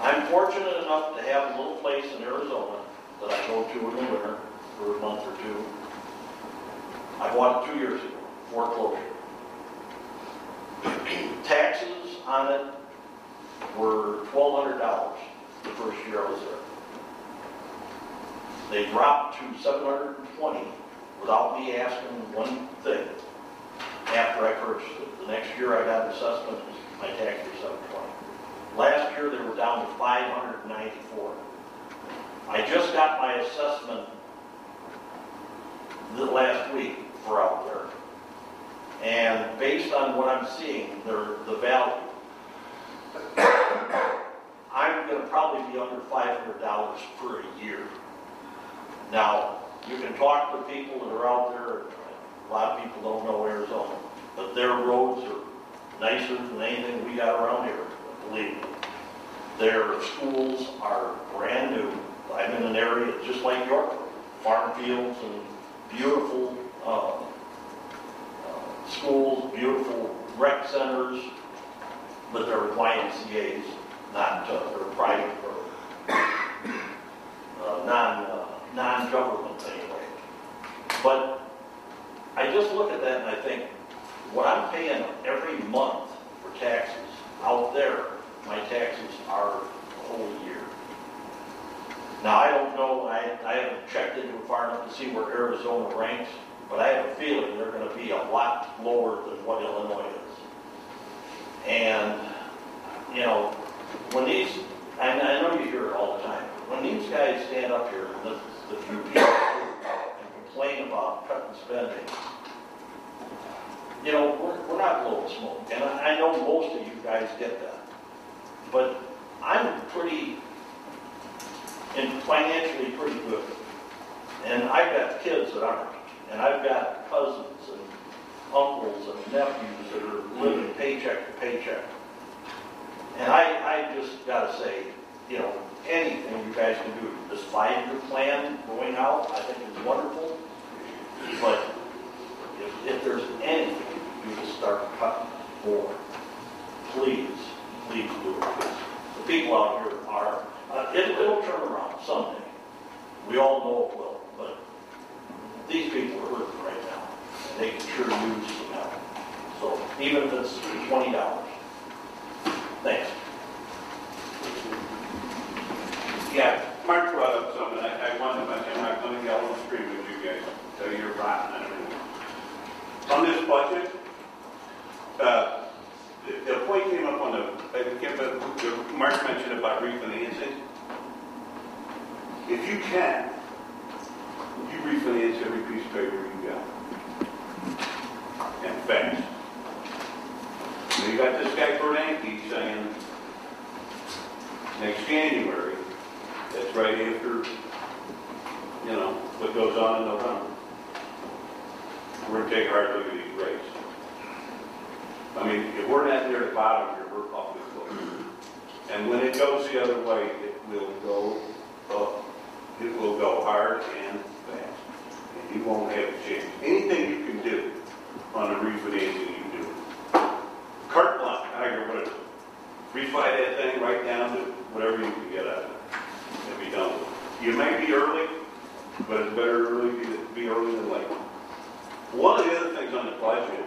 I'm fortunate enough to have a little place in Arizona that I go to in the winter for a month or 2. I bought it 2 years ago, foreclosure. Taxes on it were $1,200 the first year I was there. They dropped to $720 without me asking one thing after I purchased it. The next year I got an assessment, my tax was $720. Last year they were down to $594. I just got my assessment the last week for out there. And based on what I'm seeing, the value, I'm going to probably be under $500 for a year. Now, you can talk to people that are out there. A lot of people don't know Arizona, but their roads are nicer than anything we got around here, believe me. Their schools are brand new. I'm in an area just like Yorkville, farm fields and beautiful schools, beautiful rec centers, but they're YMCA's, not they're private or non-government anyway. But I just look at that and I think, what I'm paying every month for taxes out there, my taxes are a whole year. Now I don't know, I haven't checked into it far enough to see where Arizona ranks, but I have a feeling they're going to be a lot lower than what Illinois is. And, you know, when these, I know you hear it all the time, when these guys stand up here, and the few people who complain about cutting spending, you know, we're not blowing smoke. And I know most of you guys get that. But I'm financially pretty good. And I've got kids that aren't. And I've got cousins and uncles and nephews that are living paycheck to paycheck. And I just got to say, you know, anything you guys can do, this 5-year plan going out, I think is wonderful. But if there's anything you can start cutting more, please do it. Because the people out here are, it'll turn around someday. We all know it will, but these people are hurting right now, and they can sure use some help. So even if it's $20. Thanks. Yeah, Mark brought up something I wanted to mention. I'm not going to yell and scream at you guys, tell you you're rotten and everything. On this budget, the point came up on Mark mentioned about refinancing. If you can, you refinance every piece of paper you got. And fast. You got this guy Bernanke saying next January, that's right after, you know, what goes on in November. We're going to take a hard look at these rates. I mean, if we're not near the bottom here, we're probably close. And when it goes the other way, it will go up. It will go hard and fast. And you won't have a chance. Anything you can do on a refinancing, you do. Carte blanche, I don't care what it is. Refi that thing right down to whatever you can get out of it. And be done with it. You may be early, but it's better early to be early than late. One of the other things on the budget,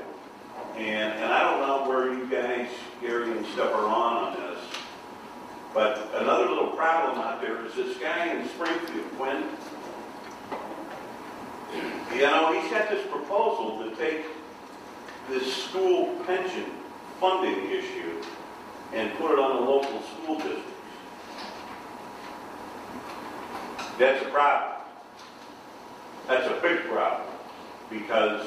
and I don't know where you guys, Gary and stuff, are on this, but another little problem out there is this guy in Springfield, Quinn. You know, he's got this proposal to take this school pension funding issue and put it on the local school districts. That's a problem. That's a big problem, because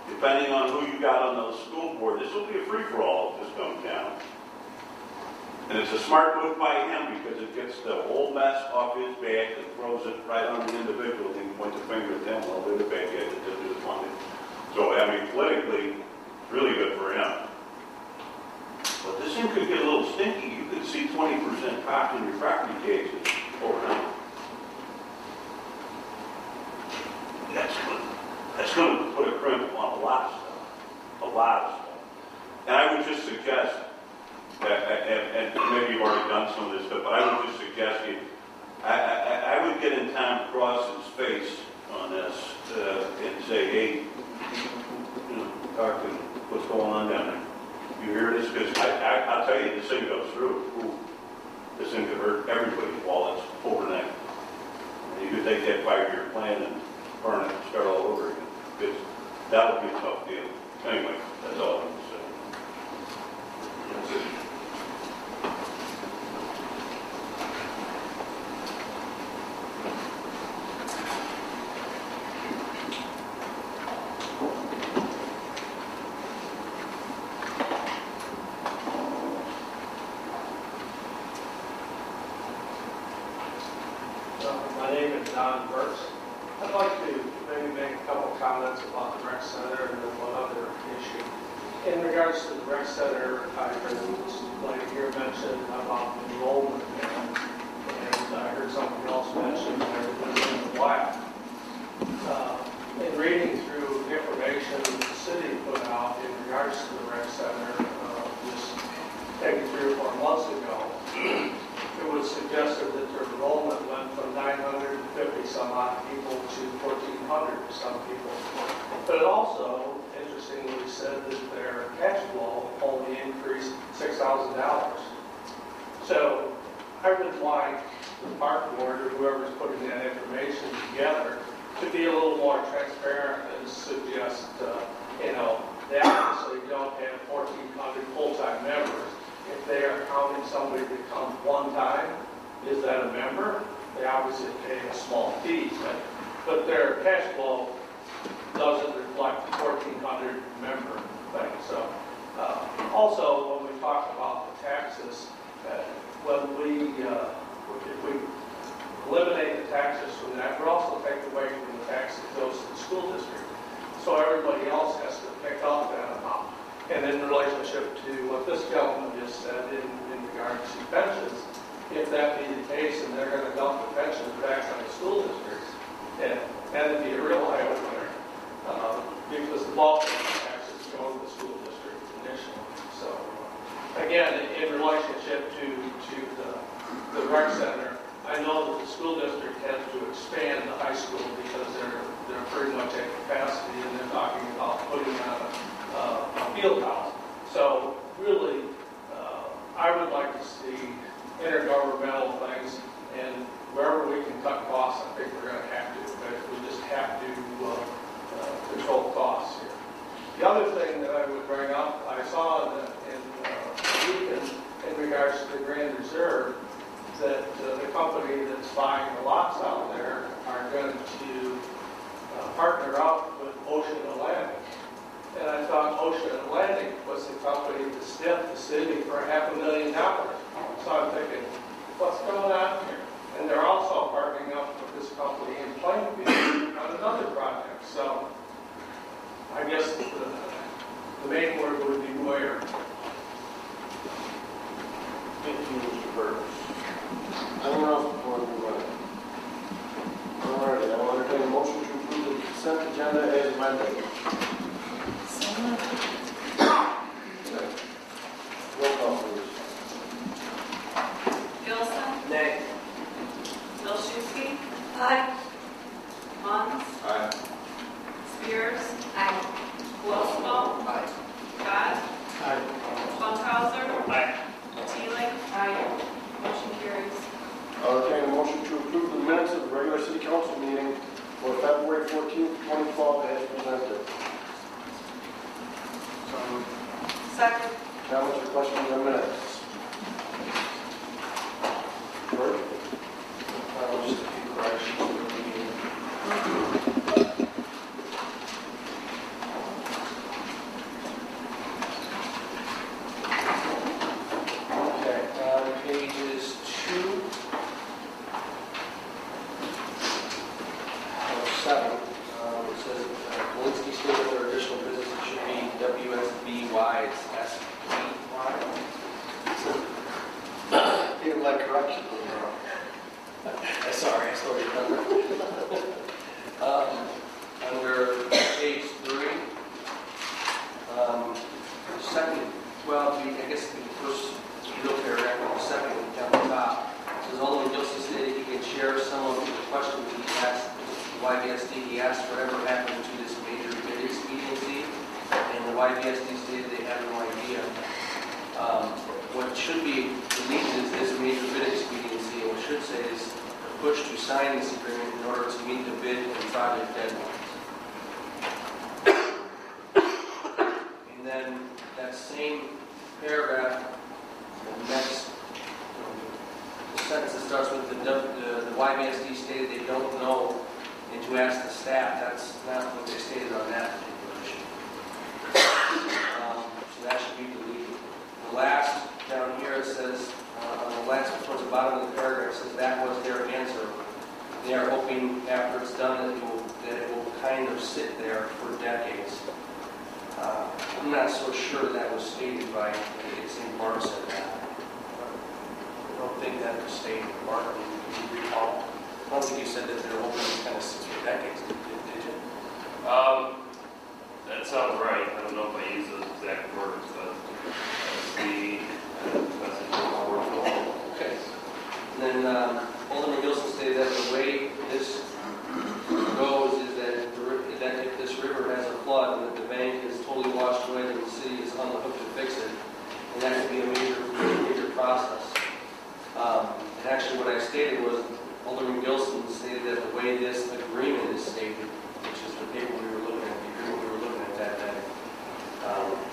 depending on who you got on the school board, this will be a free-for-all if this comes down. And it's a smart move by him, because it gets the whole mess off his back and throws it right on the individual, and he points a finger at them while they're the bad guys that did this funding. So, I mean, politically, it's really good for him. But this thing could get a little stinky. You could see 20% pop in your property taxes overnight. That's going to put a crimp on a lot of stuff. A lot of stuff. And I would just suggest, and maybe you've already done some of this stuff, but I would just suggest I would get in Tom Cross's face on this and say, hey, you know, talk to what's going on down there. You hear this? Because I'll tell you, this thing goes through. Ooh, this thing could hurt everybody's wallets overnight. And you could take that 5-year plan and burn it and start all over again. Because that would be a tough deal. Anyway, that's all I'm going to say. That's it. My name is Don Burks. I'd like to maybe make a couple comments about the rec center and then one other issue. In regards to the rec center, I heard like here mentioned about enrollment, and I heard something else mentioned there was in the black. In reading through the information that the city put out in regards to the rec center, just maybe 3 or 4 months ago, it was suggested that their enrollment went from 950 some odd people to 1,400 some people. But it also, interestingly, said that their cash flow only increased $6,000. So I would like the park board or whoever's putting that information together to be a little more transparent and suggest, you know, they obviously don't have 1,400 full-time members. If they are counting somebody that comes one time, is that a member? They obviously pay a small fee, but their cash flow doesn't reflect the 1,400 member thing. So also, when we talk about the taxes, if we eliminate the taxes from that, we're also taking away from the tax that goes to the school district. So everybody else has to pick up that amount. And in relationship to what this gentleman just said in regards to pensions, if that be the case and they're going to dump the pensions back on the school districts, and that'd be a real eye-opener, because the bulk of the taxes go to the school district initially. So again, in relationship to the rec center, I know that the school district has to expand the high school because they're pretty much at capacity, and they're talking about putting on a field house. So really, I would like to see intergovernmental things, and wherever we can cut costs, I think we're going to have to. But we just have to control costs here. The other thing that I would bring up, I saw in regards to the Grand Reserve, that the company that's buying the lots out there are going to partner up with Ocean Atlantic. And I thought Ocean Atlantic was the company that stiffed the city for $500,000. So I'm thinking, what's going on here? And they're also partnering up with this company in Plainfield on another project. So I guess the main word would be where. entertain a motion to approve the consent agenda as amended. Roll call, please. Gilson. Nay. Vilshewski. Aye. Munns. Aye. Spears. Aye. Wolfstall. Aye. Scott. Aye. Funkhauser. Aye. Teeling. Aye. Motion carries. I'll entertain a motion to approve the minutes of the regular city council meeting for February 14th, 2012 as presented. Second. Comments or questions on minutes? George? Just a few corrections to the meeting. Okay, on pages 7, it says Walensky stated their additional business it should be WSBY, it's SPY. Even like correction. Sorry, I still remember. Under page 3, second, well, I guess the first middle paragraph, or the second down the top, says Alderman Gilson stated he can share some of the questions he asked YVSD. He asked whatever happened to this major bid expediency, and the YVSD stated they had no idea. What should be deleted is this major bid expediency, and what should say is push to sign this agreement in order to meet the bid and project deadlines. And then that same paragraph, the next sentence that starts with the YVSD stated they don't know and to ask the staff. That's not what they stated on that particular issue. So that should be deleted. The last down here it says, on the last towards the bottom of the paragraph, it says that was their answer. They are hoping after it's done that it will kind of sit there for decades. I'm not so sure that was stated by, I think it's in Mark said that. I don't think that was stated, Mark, if you recall. I don't think you said that they're hoping it kind of sits for decades, did you? That sounds right. I don't know if I use those exact words, but that's the message of the word. Okay. And then Alderman Gilson stated that the way this goes is that if this river has a flood and that the bank is totally washed away and the city is on the hook to fix it, and that could be a major process. And actually what I stated was Alderman Gilson stated that the way this agreement is stated, which is the paper we were looking at, the agreement we were looking at that day.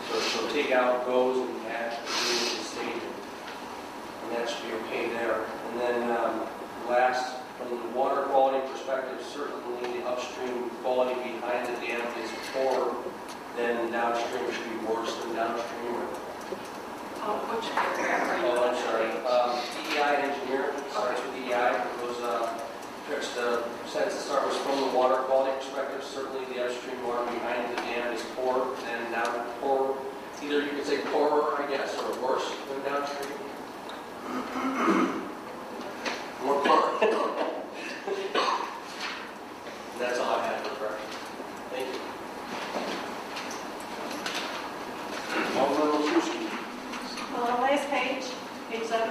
So take out goes and add agreement is stated. And that should be okay there. And then last, from the water quality perspective, certainly the upstream quality behind the dam is poorer than downstream. It should be worse than downstream. Which paragraph are you Oh, I'm on? sorry. DEI engineer, starts with DEI. There's the sentence that starts with from the water quality perspective, certainly the upstream water behind the dam is poorer than down poorer. Either you could say poorer, I guess, or worse than downstream. More poorer. That's all I have for correction. Thank you. Alderman Wilczewski. Last page, page 7,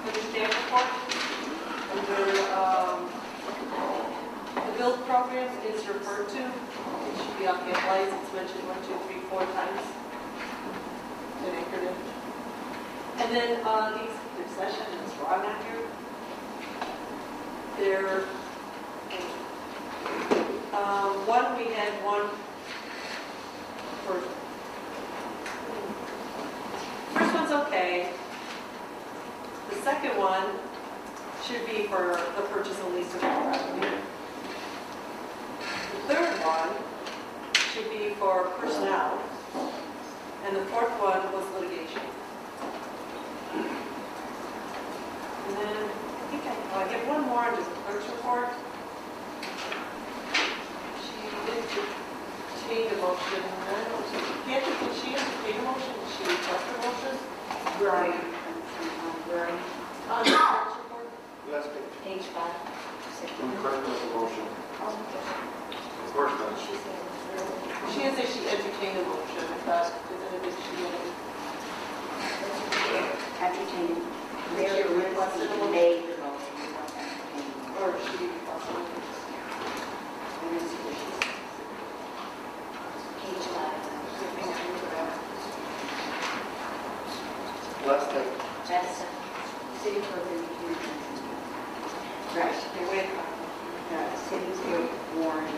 for the staff report. Under the build program is referred to. It should be on the lights. It's mentioned 1, 2, 3, 4 times. An acronym. And then the executive session is Ron not here. There, we had one for. First one's okay. The second one should be for the purchase and lease of property. The third one should be for personnel. And the fourth one was litigation. And then I think I get one more under the clerk's report. She did change the motion. Can't she entertain a motion? Did she request a motion? Right. On the clerk's report? Last page. Page 5. Correct with the motion. Okay. That's city for the right. They're with cities here, Warren.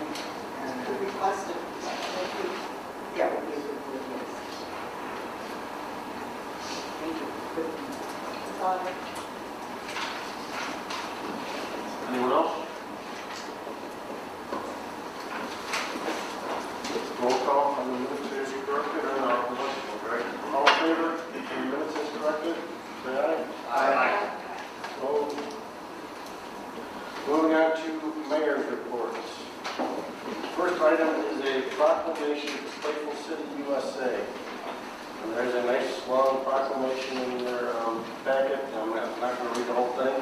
Requested. Yeah, would be a good word, yes. Thank you. That's all I have. Anyone else? Roll call on the minutes as corrected or not? Right? All in favor? The minutes as corrected? Say aye. Aye. Opposed? Moving on to mayor's reports. First item is a proclamation to Playful City, USA. And there's a nice long proclamation in your packet. I'm not going to read the whole thing.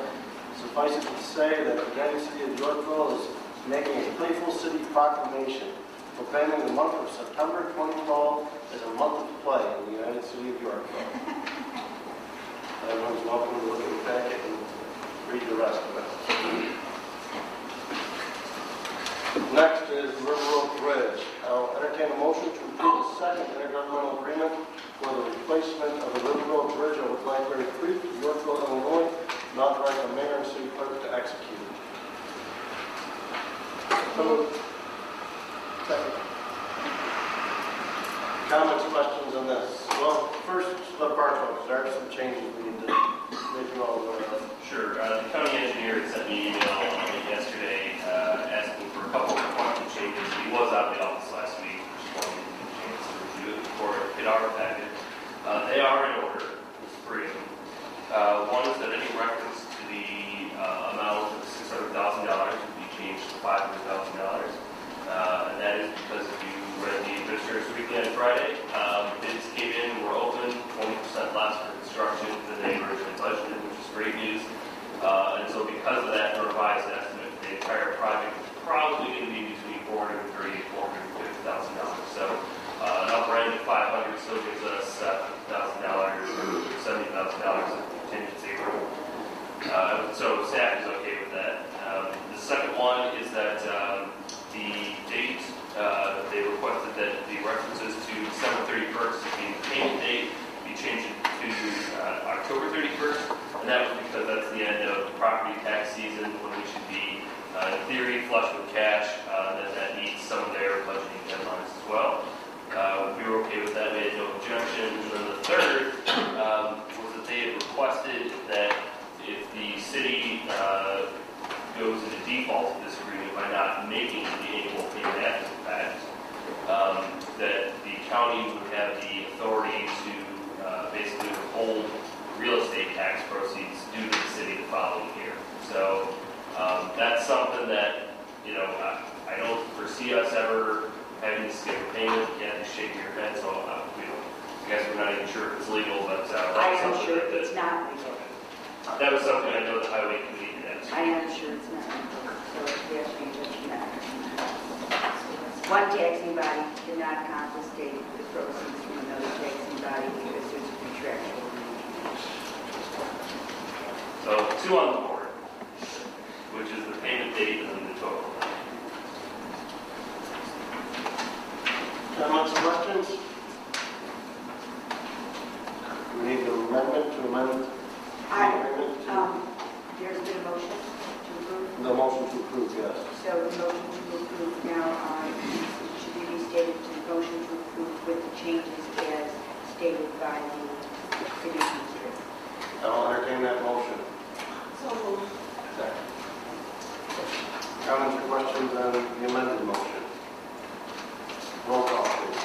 Suffice it to say that the United City of Yorkville is making a Playful City proclamation, proclaiming the month of September 2012 as a month of play in the United City of Yorkville. Everyone's welcome to look at the packet and read the rest of it. Next is River Road Bridge. I'll entertain a motion to approve the second intergovernmental agreement for the replacement of the River Road Bridge over Blackberry Creek, Yorkville, Illinois, and authorize the mayor and city clerk to execute. Second. Comments, questions on this? Well, first, the Bartos. There are some changes we need to make you all aware of. Sure. The county engineer had sent me an email yesterday asking for a couple of quantum changes. He was out of the office last week. Just wanted to get a chance to review it before it our packet. They are in order. There's three of them. One is that any reference to the amount of $600,000 would be changed to $500,000. And that is because if you read the Administrator's Weekly on Friday, bids came in, were open, 20% less for construction than they originally budgeted, which is great news. And so because of that, the revised estimate for the entire project is probably going to be between $430,000 and $450,000. So an upper end of $500,000 still gives us $50,000 or $70,000 of contingency room. So staff is okay with that. The second one is that the date that they requested that the references to December 31st being the payment date be changed to October 31st, and that was because that's the end of property tax season when we should be, in theory, flush with cash, and that meets some of their budgeting deadlines as well. We were okay with that, we had no objection. And then the third was that they had requested that if the city goes into default of this agreement by not making the annual payment after the fact, that the county would have the authority to basically withhold real estate tax proceeds due to the city the following year. So that's something that, I don't foresee us ever having to skip a payment. Kathy's shaking her head, so I guess we're not even sure if it's legal, but I am sure it's not legal. that was something I know the highway committee did. I am sure it's not legal. So it has to be just not. One taxing body cannot confiscate the proceeds from another taxing body because there's a contractual arrangement. So two on the board, which is the payment date and then the total. Comments or questions? We need an amendment to amend the agreement. There's been a motion to approve. The motion to approve, yes. So the motion to approve now should be restated to the motion to approve with the changes as stated by the city administrator. I'll entertain that motion. So moved. Second. Comments or questions on the amended motion? Roll call, please.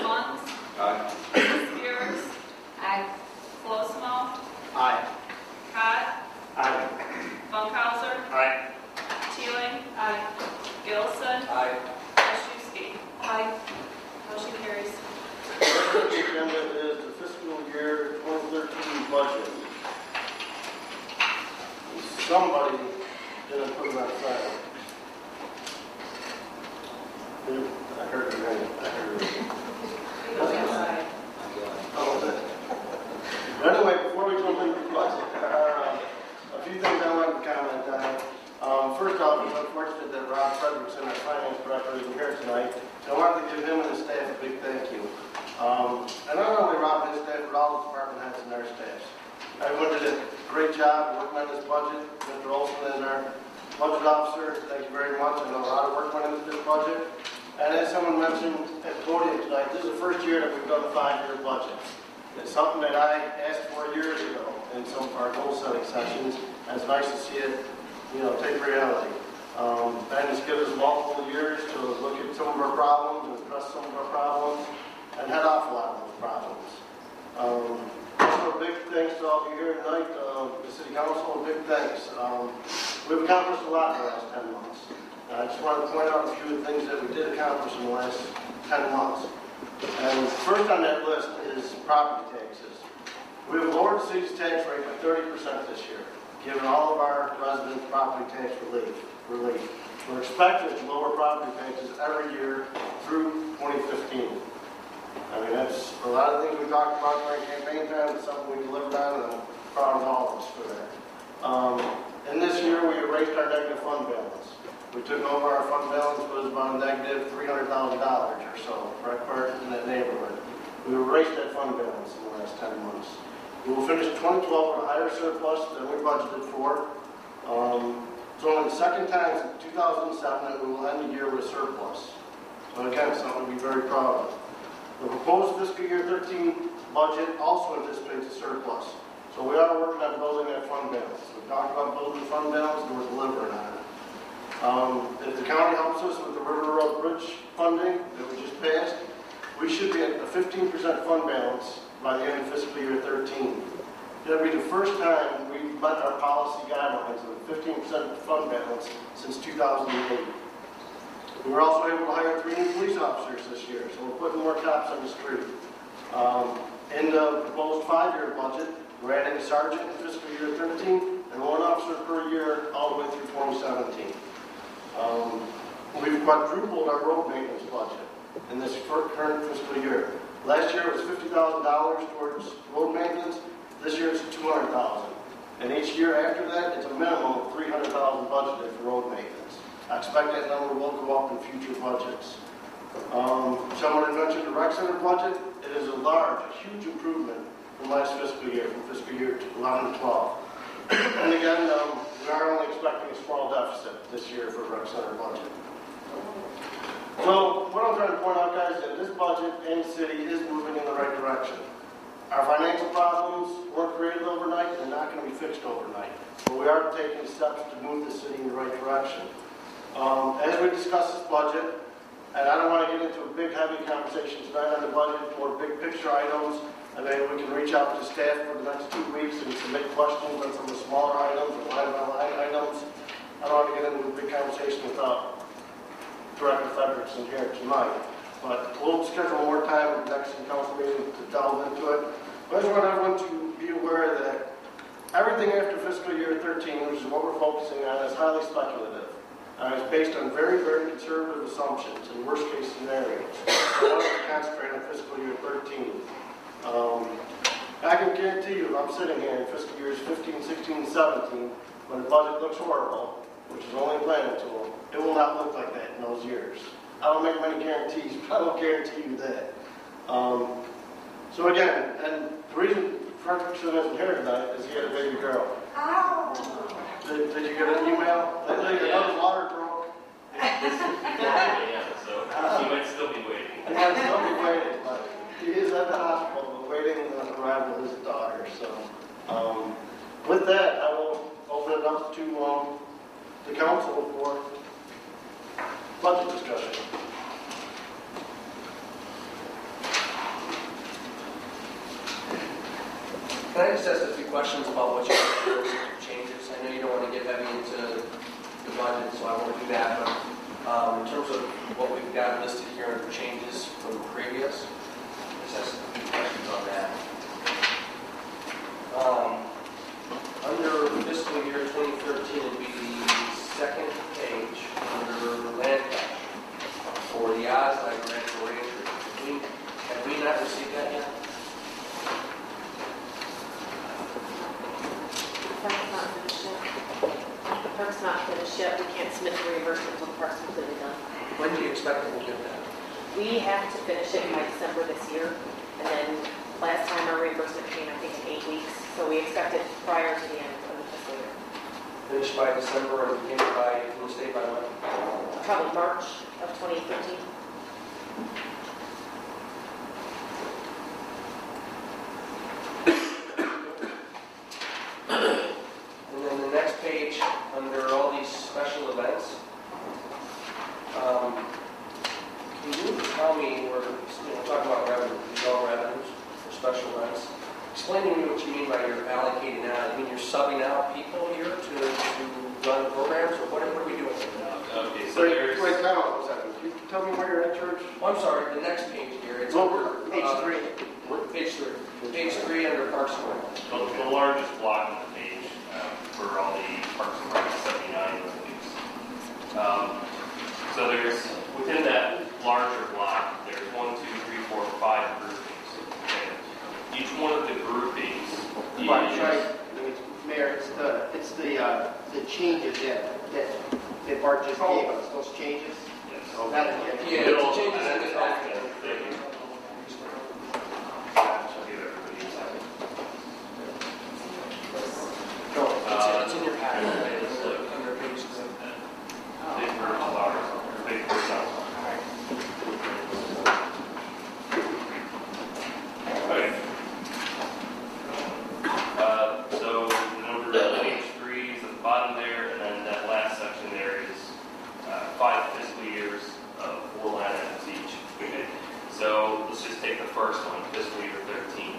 Munns, Aye. Spears, Aye. Flosmo, Aye. Cott, Aye. Funkhauser, Aye. Teeling. Aye. Gilson. Aye. Oshewski. Aye. Motion carries. The agenda is the fiscal year 2013 budget. Somebody didn't put it on file. I heard your name. Anyway, before we jump into the budget, a few things I wanted to comment on. First off, it's unfortunate that Rob Frederickson, our finance director, isn't here tonight. I wanted to give him and his staff a big thank you. And not only Rob and his staff, but all the departments great job working on this budget. Mr. Olson is our budget officer. Thank you very much. I know a lot of work went into this budget. And as someone mentioned at the podium tonight, this is the first year that we've done a 5-year budget. It's something that I asked for years ago in some of our goal setting sessions. And it's nice to see it, take reality. And it's given us multiple years to look at some of our problems and address some of our problems and head off a lot of those problems. Also, a big thanks to all of you here tonight, the City Council, a big thanks. We've accomplished a lot in the last 10 months. I just wanted to point out a few of the things that we did accomplish in the last 10 months. And first on that list is property taxes. We have lowered the city's tax rate by 30% this year, giving all of our residents property tax relief. We're expected to lower property taxes every year through 2015. I mean, that's a lot of things we talked about during campaign time. It's something we delivered on, and I'm proud of all of us for that. And this year, we erased our negative fund balance. We took over our fund balance, was about a negative $300,000 or so, right in that neighborhood. We erased that fund balance in the last 10 months. We will finish 2012 with a higher surplus than we budgeted for. It's only the second time since 2007 that we will end the year with a surplus. So again, something to be very proud of. The proposed fiscal year 13 budget also anticipates a surplus. So we are working on building that fund balance. We talked about building the fund balance and we're delivering on it. If the county helps us with the River Road Bridge funding that we just passed, we should be at a 15% fund balance by the end of fiscal year 13. That'll be the first time we've met our policy guidelines of a 15% fund balance since 2008. We were also able to hire 3 new police officers this year, so we're putting more cops on the street. In the proposed 5-year budget, we're adding a sergeant in fiscal year 13 and 1 officer per year all the way through 2017. We've quadrupled our road maintenance budget in this current fiscal year. Last year it was $50,000 towards road maintenance. This year it's $200,000. And each year after that, it's a minimum of $300,000 budgeted for road maintenance. I expect that number will go up in future budgets. Someone had mentioned the rec center budget. It is a huge improvement from last fiscal year, from fiscal year 11 to 12. And again, we are only expecting a small deficit this year for rec center budget. So what I'm trying to point out, guys, is that this budget and city is moving in the right direction. Our financial problems weren't created overnight. They're not going to be fixed overnight. But we are taking steps to move the city in the right direction. As we discuss this budget, and I don't want to get into a big, heavy conversation tonight on the budget, more big picture items, and maybe we can reach out to staff for the next 2 weeks and submit questions on some of the smaller items or line-by-line items. I don't want to get into a big conversation without Director Frederickson here tonight. But we'll schedule more time at the next council meeting to delve into it. But I just want everyone to be aware that everything after fiscal year 13, which is what we're focusing on, is highly speculative. It's based on very, very conservative assumptions and worst-case scenarios. So I want to concentrate on fiscal year 13. I can guarantee you, if I'm sitting here in fiscal years 15, 16, 17, when the budget looks horrible, which is only a planning tool, it will not look like that in those years. I don't make many guarantees, but I will guarantee you that. So again, and the reason Frederickson isn't here tonight is he had a baby girl. Did you get an email? They tell you another water broke. Yeah, so he might still be waiting. He might still be waiting, but he is at the hospital waiting on the arrival of his daughter. So with that, I will open it up to the council for budget discussion. Can I just ask a few questions about what your changes? I know you don't want to get heavy into the budget, so I won't do that. But in terms of what we've got listed here under changes from previous, just ask a few questions on that. Under fiscal year 2013 would be the second page under land cash for the Oslo grant for ranchers. Have we not received that yet? The park's not finished yet. We can't submit the reimbursement until the park's completely done. When do you expect that we'll get that? We have to finish it by December this year, and then last time our reimbursement came, I think, in 8 weeks. So we expect it prior to the end of the fiscal year. Finished by December and came by, will stay by when? Probably March of 2015. And then the next page, under all these special events, can you tell me, we're talking about revenue, these are all revenues for special events. Explain to me what you mean by you're allocating out. I mean, you're subbing out people here to run programs, or what are we doing? Okay, so there's... Wait, time out for a second. Can you tell me where you're at, George? Oh, I'm sorry, the next page here. It's Over page 3. Page 3. Page 3 under Parks and Rec. The largest block on the page for all the Parks and Rec, 79 revenues. So there's, within that larger block, there's 1, 2, 3, 4, 5 groupings. Okay. Each one of the groupings is... Mayor, it's the changes that Bart just gave us, those changes. Yes. Oh, that is it. Yeah, Middle, it's changes in and the then- healthcare. Thank you. I'll give everybody a second. It's in your packet, right? It's under page 3. Big first flowers, big first house. Okay. So the number of page 3 is at the bottom there, and then that last section there is 5 fiscal years of 4 line items each. Okay. So let's just take the first one, fiscal year 13.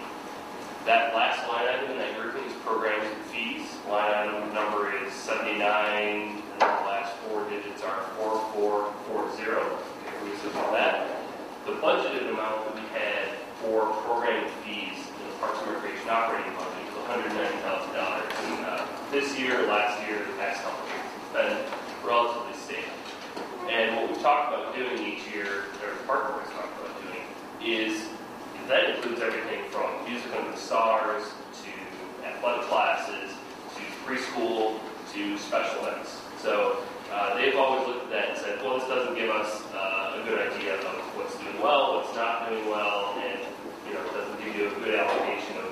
That last line item in that grouping is programs and fees. Line item number is 79, and then the last 4 digits are 4440. Okay, we assume that. The budgeted amount that we had for program fees in the Parks and Recreation operating budget was $190,000. This year, last year, the past couple of years, it's been relatively stable. And what we've talked about doing each year, or the Park Board's talked about doing, is that includes everything from music under the stars to athletic classes to preschool to special events. So they've always looked at that and said, well, this doesn't give us a good idea of what's doing well, what's not doing well, and it doesn't give you a good allocation of.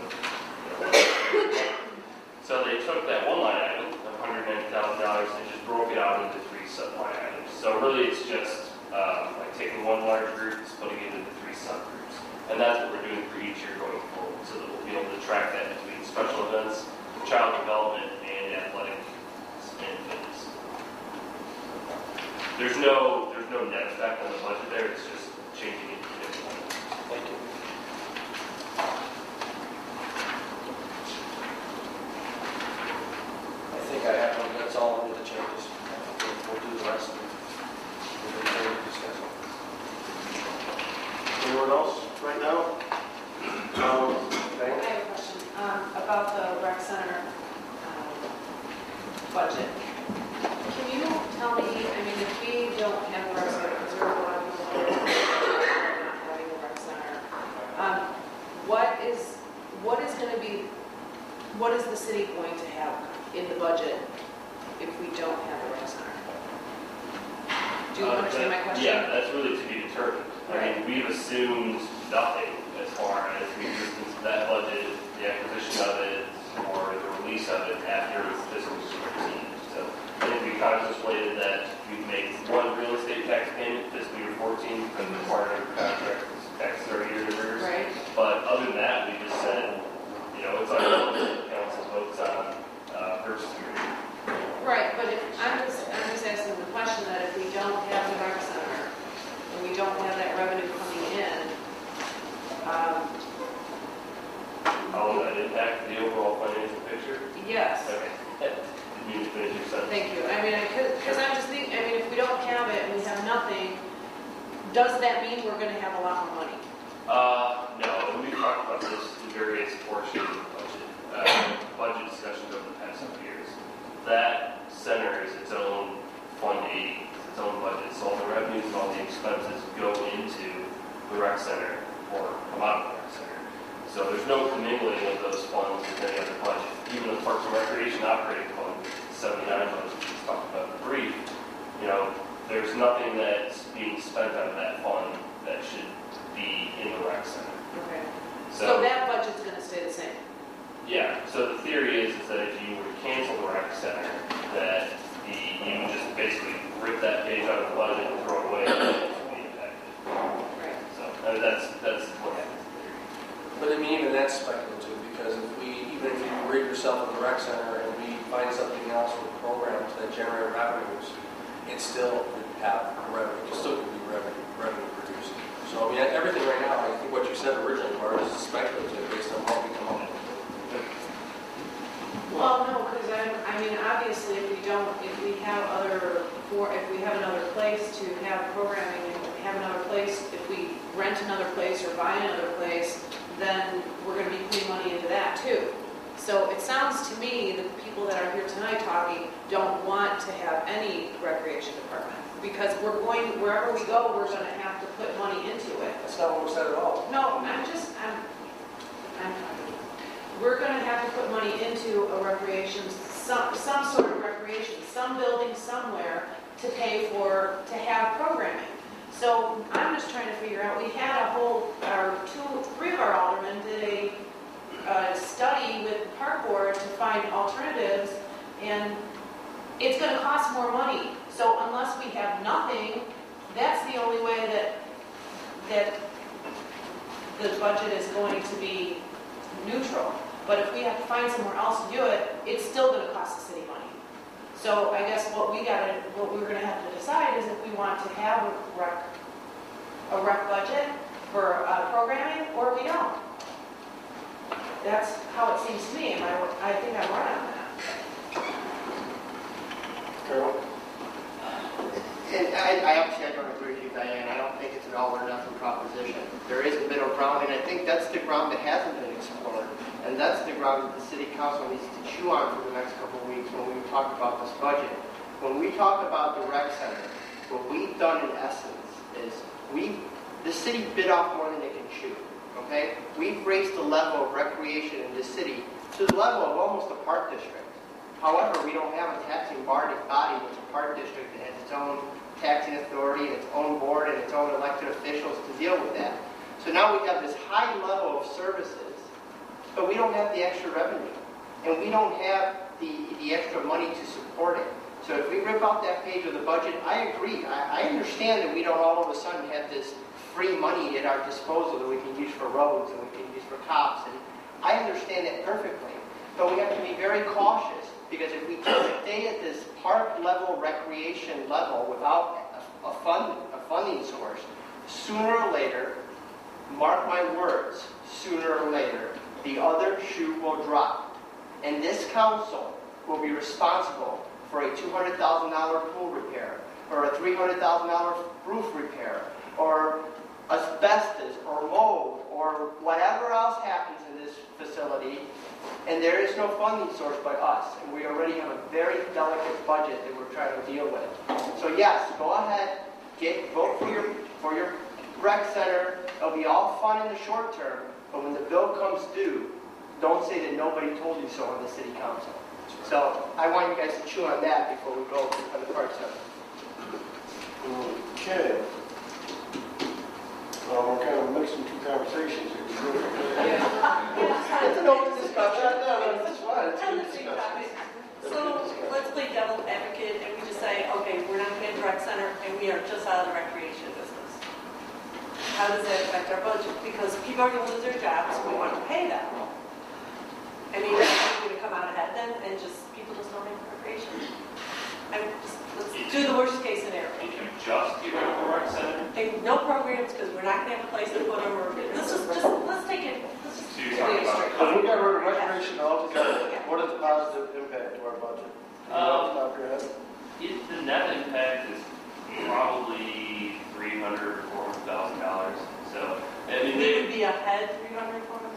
So they took that one line item of $190,000 and just broke it out into 3 sub-line items. So really, it's just like taking one large group and splitting it into 3 subgroups. And that's what we're doing for each year going forward, so that we'll be able to track that between special events, child development, and athletic and fitness. There's no net effect on the budget there, it's just changing it to different ones. Thank you. I think I have one, that's all under the changes. We'll do the rest of it. We'll discuss it. Anyone else right now? I have a question about the rec center budget. Can you tell me, I mean, if we don't have a rec center, because there are a lot of people that are not having a rec center, what is the city going to have in the budget if we don't have a rec center? Do you understand my question? Yeah, that's really to be determined. I mean, we've assumed nothing as far as the existence of that budget, the acquisition of it, or the release of it after fiscal year 13. So I think we contemplated that we'd make one real estate tax payment fiscal year 14 because the part of the contract was tax 30 years arrears. Right. But other than that, we just said, it's unknown that the council votes on purchase agreement. Right, but I'm just asking the question that if we don't have the rec center, and we don't have that revenue coming in, How will that impact the overall financial picture? yes. Okay. Didn't mean to finish your sentence. Thank you. I mean, because I'm just thinking, I mean, if we don't have it and we have nothing, does that mean we're going to have a lot more money? No, and we've talked about this in various portions of the budget discussions over the past few years. That center is its own fund aid, its own budget, so all the revenues and all the expenses go into the rec center or come out of the rec center. So there's no commingling of those funds with any other budget. Even the Parks and Recreation operating fund, 79 budget we talked about in the brief, there's nothing that's being spent out of that fund that should be in the rec center. Okay. So So that budget's going to stay the same? yeah, So the theory is that if you were to cancel the rec center, that you would just basically rip that page out of the budget and throw it away and it would be impacted. So that's what happens. But I mean, even that's speculative, because even if you rid yourself of the rec center and we find something else with programs that generate revenues, it still could have revenue, it still could be revenue producing. So I mean, everything right now, I think what you said originally, Bart, is speculative based on what we come up with. Well, no, because I mean, obviously, if we have another place to have programming, and have another place, if we rent another place or buy another place, then we're going to be putting money into that too. So it sounds to me that the people that are here tonight talking don't want to have any recreation department, because wherever we go, we're going to have to put money into it. That's not what we said at all. No, we're going to have to put money into a recreation, some sort of recreation, some building somewhere to pay for, to have programming. So I'm just trying to figure out, we had three of our aldermen did a study with the park board to find alternatives, and it's going to cost more money. So unless we have nothing, that's the only way that the budget is going to be neutral. But if we have to find somewhere else to do it, it's still going to cost the city money. So I guess what we're going to have to decide is if we want to have a rec budget for programming, or we don't. That's how it seems to me, and I think I'm right on that. Carol? And I don't agree with you, Diane. I don't think it's an all or nothing proposition. There is a middle ground, and I think that's the ground that hasn't been explored. And that's the ground that the city council needs to chew on for the next couple of weeks when we talk about this budget. When we talk about the rec center, what we've done in essence is the city bit off more than it can chew. Okay? We've raised the level of recreation in this city to the level of almost a park district. However, we don't have a taxing body that's a park district that has its own taxing authority and its own board and its own elected officials to deal with that. So now we have this high level of services, but we don't have the extra revenue, and we don't have the extra money to support it. So if we rip out that page of the budget, I agree. I understand that we don't all of a sudden have this free money at our disposal that we can use for roads and we can use for cops, and I understand that perfectly. But we have to be very cautious, because if we stay at this park level, recreation level without a funding source, sooner or later, mark my words, sooner or later, the other shoe will drop. And this council will be responsible for a $200,000 pool repair, or a $300,000 roof repair, or asbestos, or mold, or whatever else happens in this facility, and there is no funding source but us. And we already have a very delicate budget that we're trying to deal with. So yes, go ahead, vote for your rec center. It'll be all fun in the short term, but when the bill comes due, don't say that nobody told you so on the city council. So I want you guys to chew on that before we go on the park center. Okay. We're kind of mixing two conversations here. It's an open discussion. No, it's fine. It's a On good the same discussion. topic. So let's play devil's advocate and we just say, okay, we're not going to have a rec center and we are just out of the recreation business. How does that affect our budget? Because people are going to lose their jobs, so we want to pay them. I mean, are we going to come out ahead then and just people just don't make recreation? Let's do the worst case scenario. If you just get rid of the rec center, And no programs because we're not going to have a place to put them. Or let's take it. Let's just so you're talking about So we got rid of recreation altogether. What is the positive impact to our budget? Off the top of your head? the net impact is probably $300,000 or $400,000. So, I mean, We would be ahead 300 for them.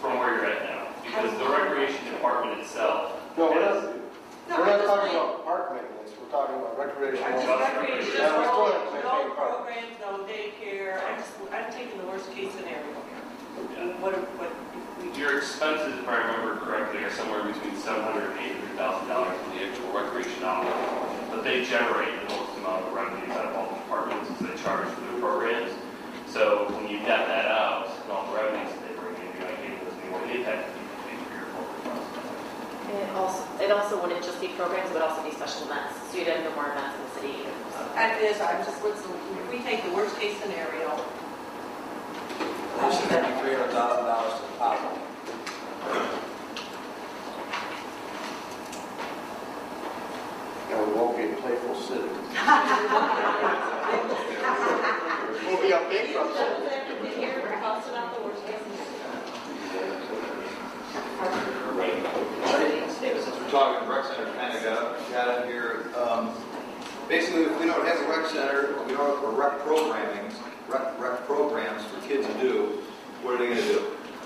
from where you're at now, because the recreation department itself. No, we're not just talking like- about park maintenance. We're talking about recreation. Just recreation, Yeah, we're still no, at the no same part. programs, no daycare. I'm taking the worst case scenario here. Yeah. What Your expenses, if I remember correctly, are somewhere between $700,000 and $800,000 in the actual recreation outlet. But they generate the most amount of revenues out of all the departments as they charge for their programs. So when you net that out and all the revenues that they bring in, you're not getting those anymore. They've had to be 3 or 4%. it also wouldn't just be programs, it would also be special events. So you'd have no more events in the city. And is, I'm just, if we take the worst case scenario, This is going to be $300,000 to the top. And we won't be a playful city. We'll be a bankrupt city. here, we're busting out the worst case Since we're talking rec center, kind of got in here. Basically, if we don't have a rec center, we don't have rec programs for kids to do, what are they going to do?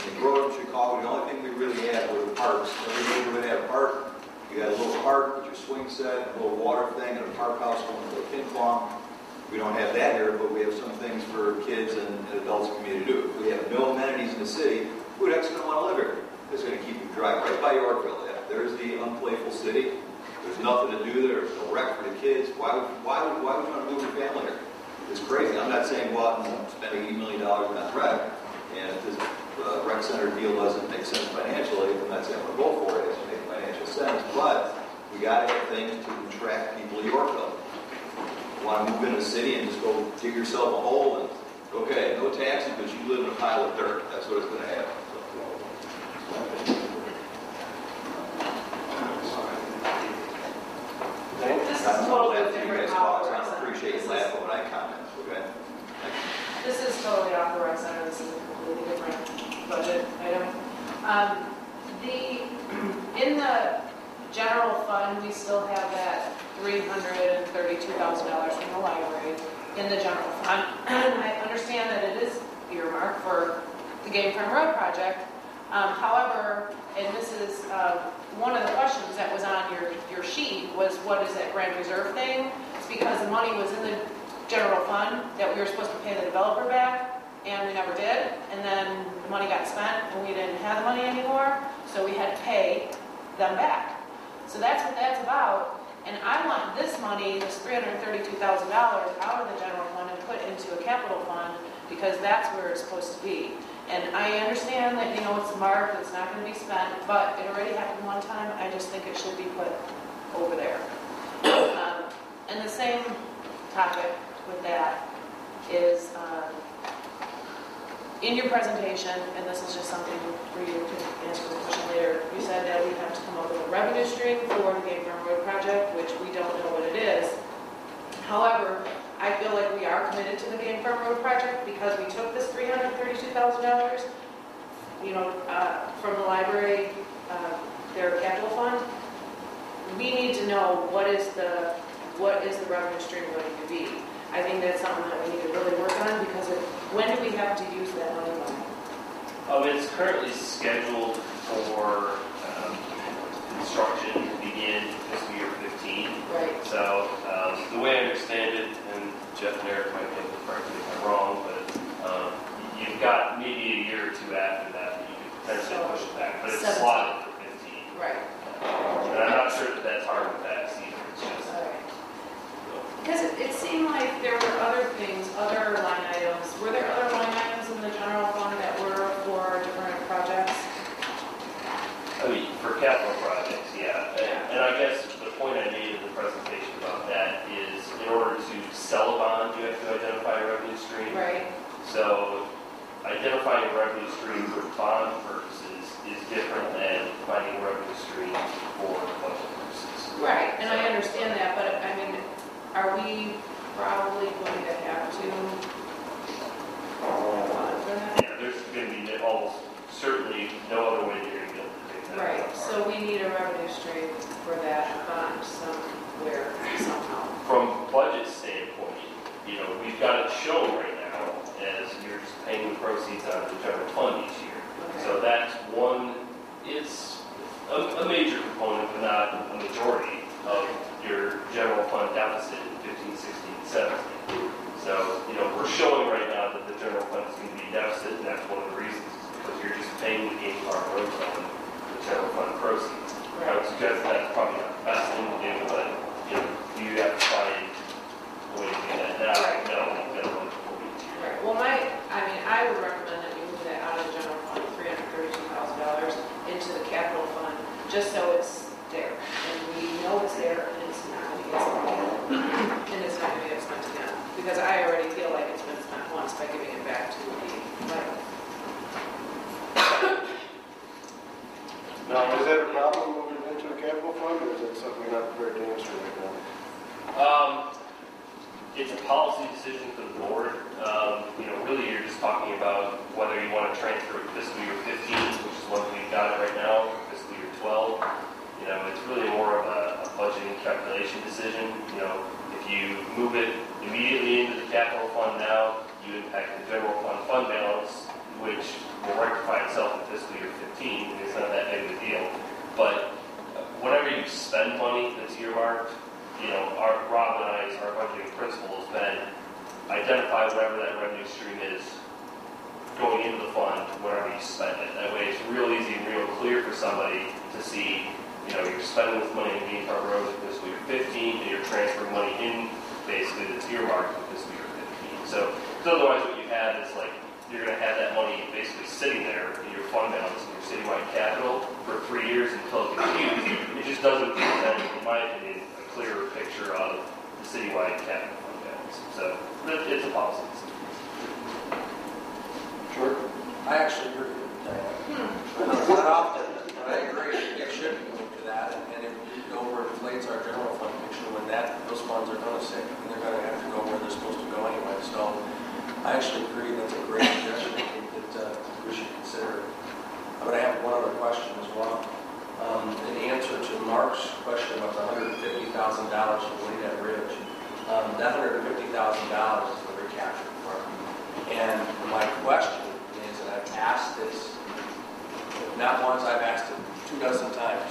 In growing up in Chicago, the only thing we really had were the parks. Every neighborhood had a park. You got a little park with your swing set, a little water thing, and a park house going to play ping pong. We don't have that here, but we have some things for kids and adults community to do. If we have no amenities in the city, who the heck's going to want to live here? It's going to keep you dry. Right by Yorkville, there's the unplayful city. There's nothing to do there. There's no rec for the kids. Why would you want to move your family here? It's crazy. I'm not saying go out and spend $80 million on rec. And if this rec center deal doesn't make sense financially, I'm not saying I'm going to go for it. It has to make financial sense. But we got to have things to attract people to Yorkville. You want to move into the city and just go dig yourself a hole and, okay, no taxes, but you live in a pile of dirt. That's what it's going to happen. This is totally You different. guys talk, so I don't appreciate you laughing when I comment, okay? This is totally off the rec center. This is a completely different budget item. In the general fund, we still have that $332,000 from the library in the general fund. I understand that it is earmarked for the Game Farm Road project. However, and this is one of the questions that was on your sheet was what is that grand reserve thing? It's because the money was in the general fund that we were supposed to pay the developer back, and we never did. And then the money got spent, and we didn't have the money anymore, so we had to pay them back. So that's what that's about. And I want this money, this $332,000, out of the general fund and put into a capital fund because that's where it's supposed to be. And I understand that, it's marked, it's not going to be spent, but it already happened one time. I just think it should be put over there. And the same topic with that is in your presentation, and this is just something for you to answer the question later, you said that we have to come up with a revenue stream for the Game Farm Road project, which we don't know what it is. However, I feel like we are committed to the Game Farm Road project because we took this $332,000, from the library, their capital fund. We need to know what is the revenue stream going to be. I think that's something that we need to really work on because when do we have to use that money by? It's currently scheduled for construction to begin fiscal year 15. Right. So the way I understand it, and Jeff and Eric might be able to correct me if I'm wrong, but you've got maybe a year or two after that you could potentially push it back, but it's 17. slotted for 15. Right. And I'm not sure that that's hard to pass either. It's just, Because it seemed like there were other things, other line items. Were there other line items in the general fund that were for different projects? For capital projects, yeah. And I guess the point I made in the presentation about that is in order to sell a bond, you have to identify a revenue stream. Right. So identifying a revenue stream for bond purposes is different than finding a revenue stream for budget purposes. Right, and I understand that, but I mean, are we probably going to have to? Yeah, there's going to be almost certainly no other way that you're going to be able to take that. Right, so we need a revenue stream for that bond somewhere, somehow. From budget standpoint, we've got it shown right now as you're just paying the proceeds out of the general fund each year. Okay. So that's one, it's a major component, but not a majority of your general fund deficit in 15, 16, 17. So, we're showing right now that the general fund is going to be deficit, and that's one of the reasons, because you're just paying the Game Farm Road fund, the general fund proceeds. I would suggest that's probably not the best thing to do, but, you have to find a way to do that now. Right. No, you've got to look for each year. Right, well, I would recommend that we move that out of the general fund, $332,000, into the capital fund, just so it's there. fund, or is that something you're not prepared to answer right now? It's a policy decision for the board. Really you're just talking about whether you want to transfer fiscal year 15, which is what we've got right now, or fiscal year 12. It's really more of a budgeting calculation decision. If you move it immediately into the capital fund now, you impact the general fund balance, which will rectify itself in fiscal year 15. It's not that big of a deal. But whenever you spend money that's earmarked, Rob and I's, our budgeting principle has been identify whatever that revenue stream is going into the fund whenever you spend it. That way it's real easy and real clear for somebody to see, you're spending this money in Bean Park Road in fiscal year 15 and you're transferring money in basically that's earmarked in fiscal year 15. So otherwise what you have is like, you're going to have that money basically sitting there in your fund balance in your citywide capital for 3 years until it gets used. It just doesn't present, in my opinion, a clearer picture of the citywide capital fund balance. So it's a policy. Sure. I actually agree with Diane. Not often, but I agree. It should be moved to that, and if it overinflates our general fund picture, when those funds are going to sit, and they're going to have to go where they're supposed to go anyway. So I actually agree that's a great suggestion. I think that we should consider it. But I have one other question as well. In answer to Mark's question about the $150,000 for Lynette Ridge, that $150,000 is the recapture part. And my question is, and I've asked this, not once, I've asked it 24 times.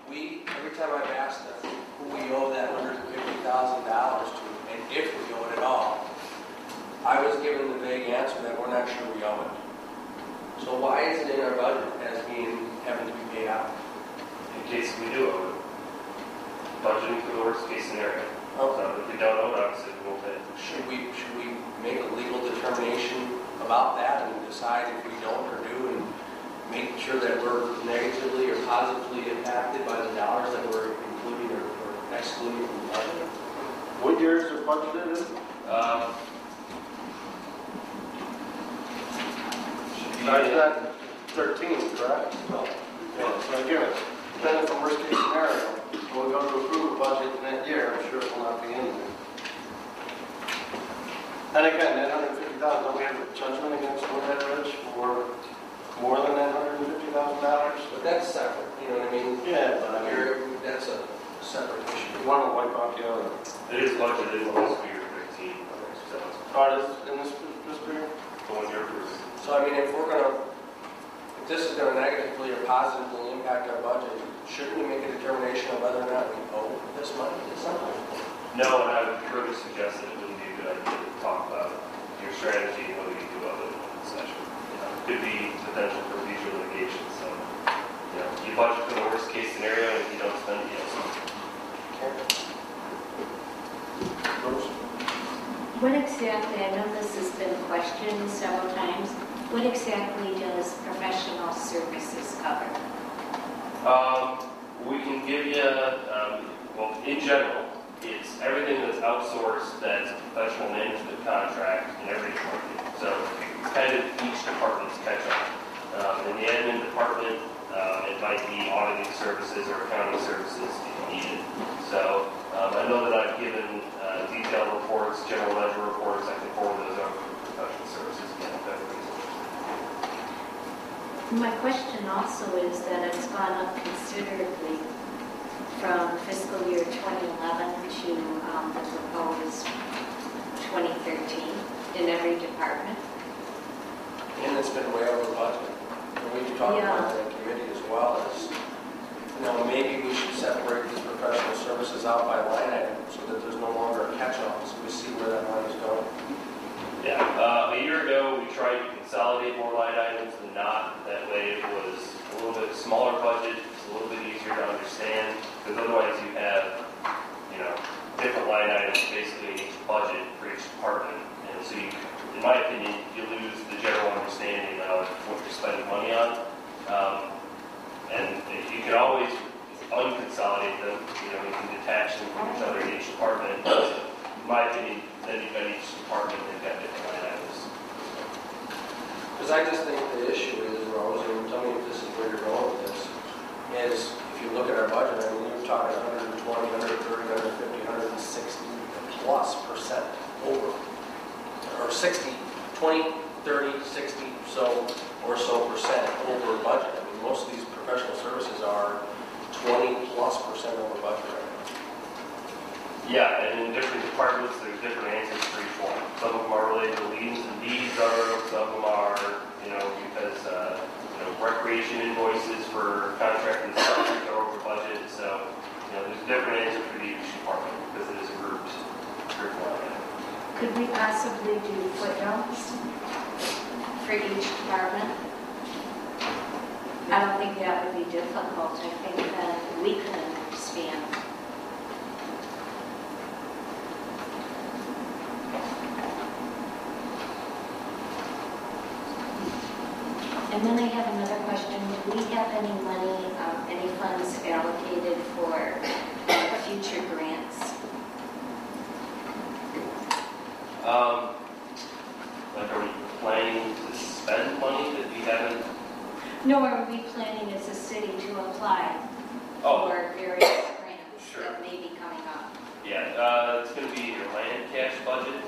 Every time I've asked them who we owe that $150,000 to, and if we owe it at all, I was given the vague answer that we're not sure we owe it. So why is it in our budget as having to be paid out? In case we do owe it. Budgeting for the worst case scenario. Okay. So if we don't owe it, obviously we won't pay it. Should we make a legal determination about that and decide if we don't or do, and make sure that we're negatively or positively impacted by the dollars that we're including or excluding from the budget? What year is it budgeted in? That 13, correct? No. Yeah, so again, depending from worst case scenario, when we go to approve a budget in that year, I'm sure it will not be in there. And again, that $150,000, don't we have a judgment against Lynette Ridge for more than that $150,000? But that's separate, you know what I mean? Yeah, but I mean, that's a separate issue. one will wipe out the other. It is budgeted in fiscal year 15. So it's In this period? the one year approved. So I mean, if this is going to negatively or positively impact our budget, shouldn't we make a determination of whether or not we owe this money to somebody? No, and I would further suggest that it wouldn't be a good idea to talk about your strategy and whether you do other than one session. Could be potential for future litigation. So, you budget for the worst case scenario, and if you don't spend it, you don't spend it. What exactly, I know this has been questioned several times, what exactly does professional services cover? We can give you, in general, it's everything that's outsourced that's a professional management contract in every department. So it's kind of each department's catch-up. In the admin department, it might be auditing services or accounting services if needed. So I know that I've given detailed reports, general ledger reports. I can forward those over to professional services again. My question also is that it's gone up considerably from fiscal year 2011 to the proposed 2013 in every department. And it's been way over budget. And we can talk about that in committee as well as, maybe we should separate these professional services out by line item so that there's no longer a catch-all, so we see where that money is going. Yeah, a year ago we tried to consolidate more line items than not. That way it was a little bit smaller budget, it's a little bit easier to understand, because otherwise you have, different line items basically in each budget for each department. And so you, in my opinion, you lose the general understanding of what you're spending money on. And you can always unconsolidate them, you can detach them from each other in each department. In my opinion, then you've got each department and got different line items. Because I just think the issue is, Rose, and tell me if this is where you're going with this, is if if you look at our budget, I mean, you're talking 120, 130, 150, 160 plus percent over, or 60, 20, 30, 60 or so percent over budget. I mean, most of these professional services are 20 plus percent over budget right now. Yeah, and in different departments, there's different answers for each one. Some of them are related to liens and deeds, some of them are, because, recreation invoices for contracted services are over budget. So, there's different answers for each department because it is a group line. Could we possibly do footnotes for each department? I don't think that would be difficult. I think that we could understand. And then I have another question. Do we have any money, any funds allocated for future grants? Are we planning to spend money that we haven't? No, are we planning as a city to apply Oh. for various grants Sure. that may be coming up? Yeah, it's going to be your land cash budget.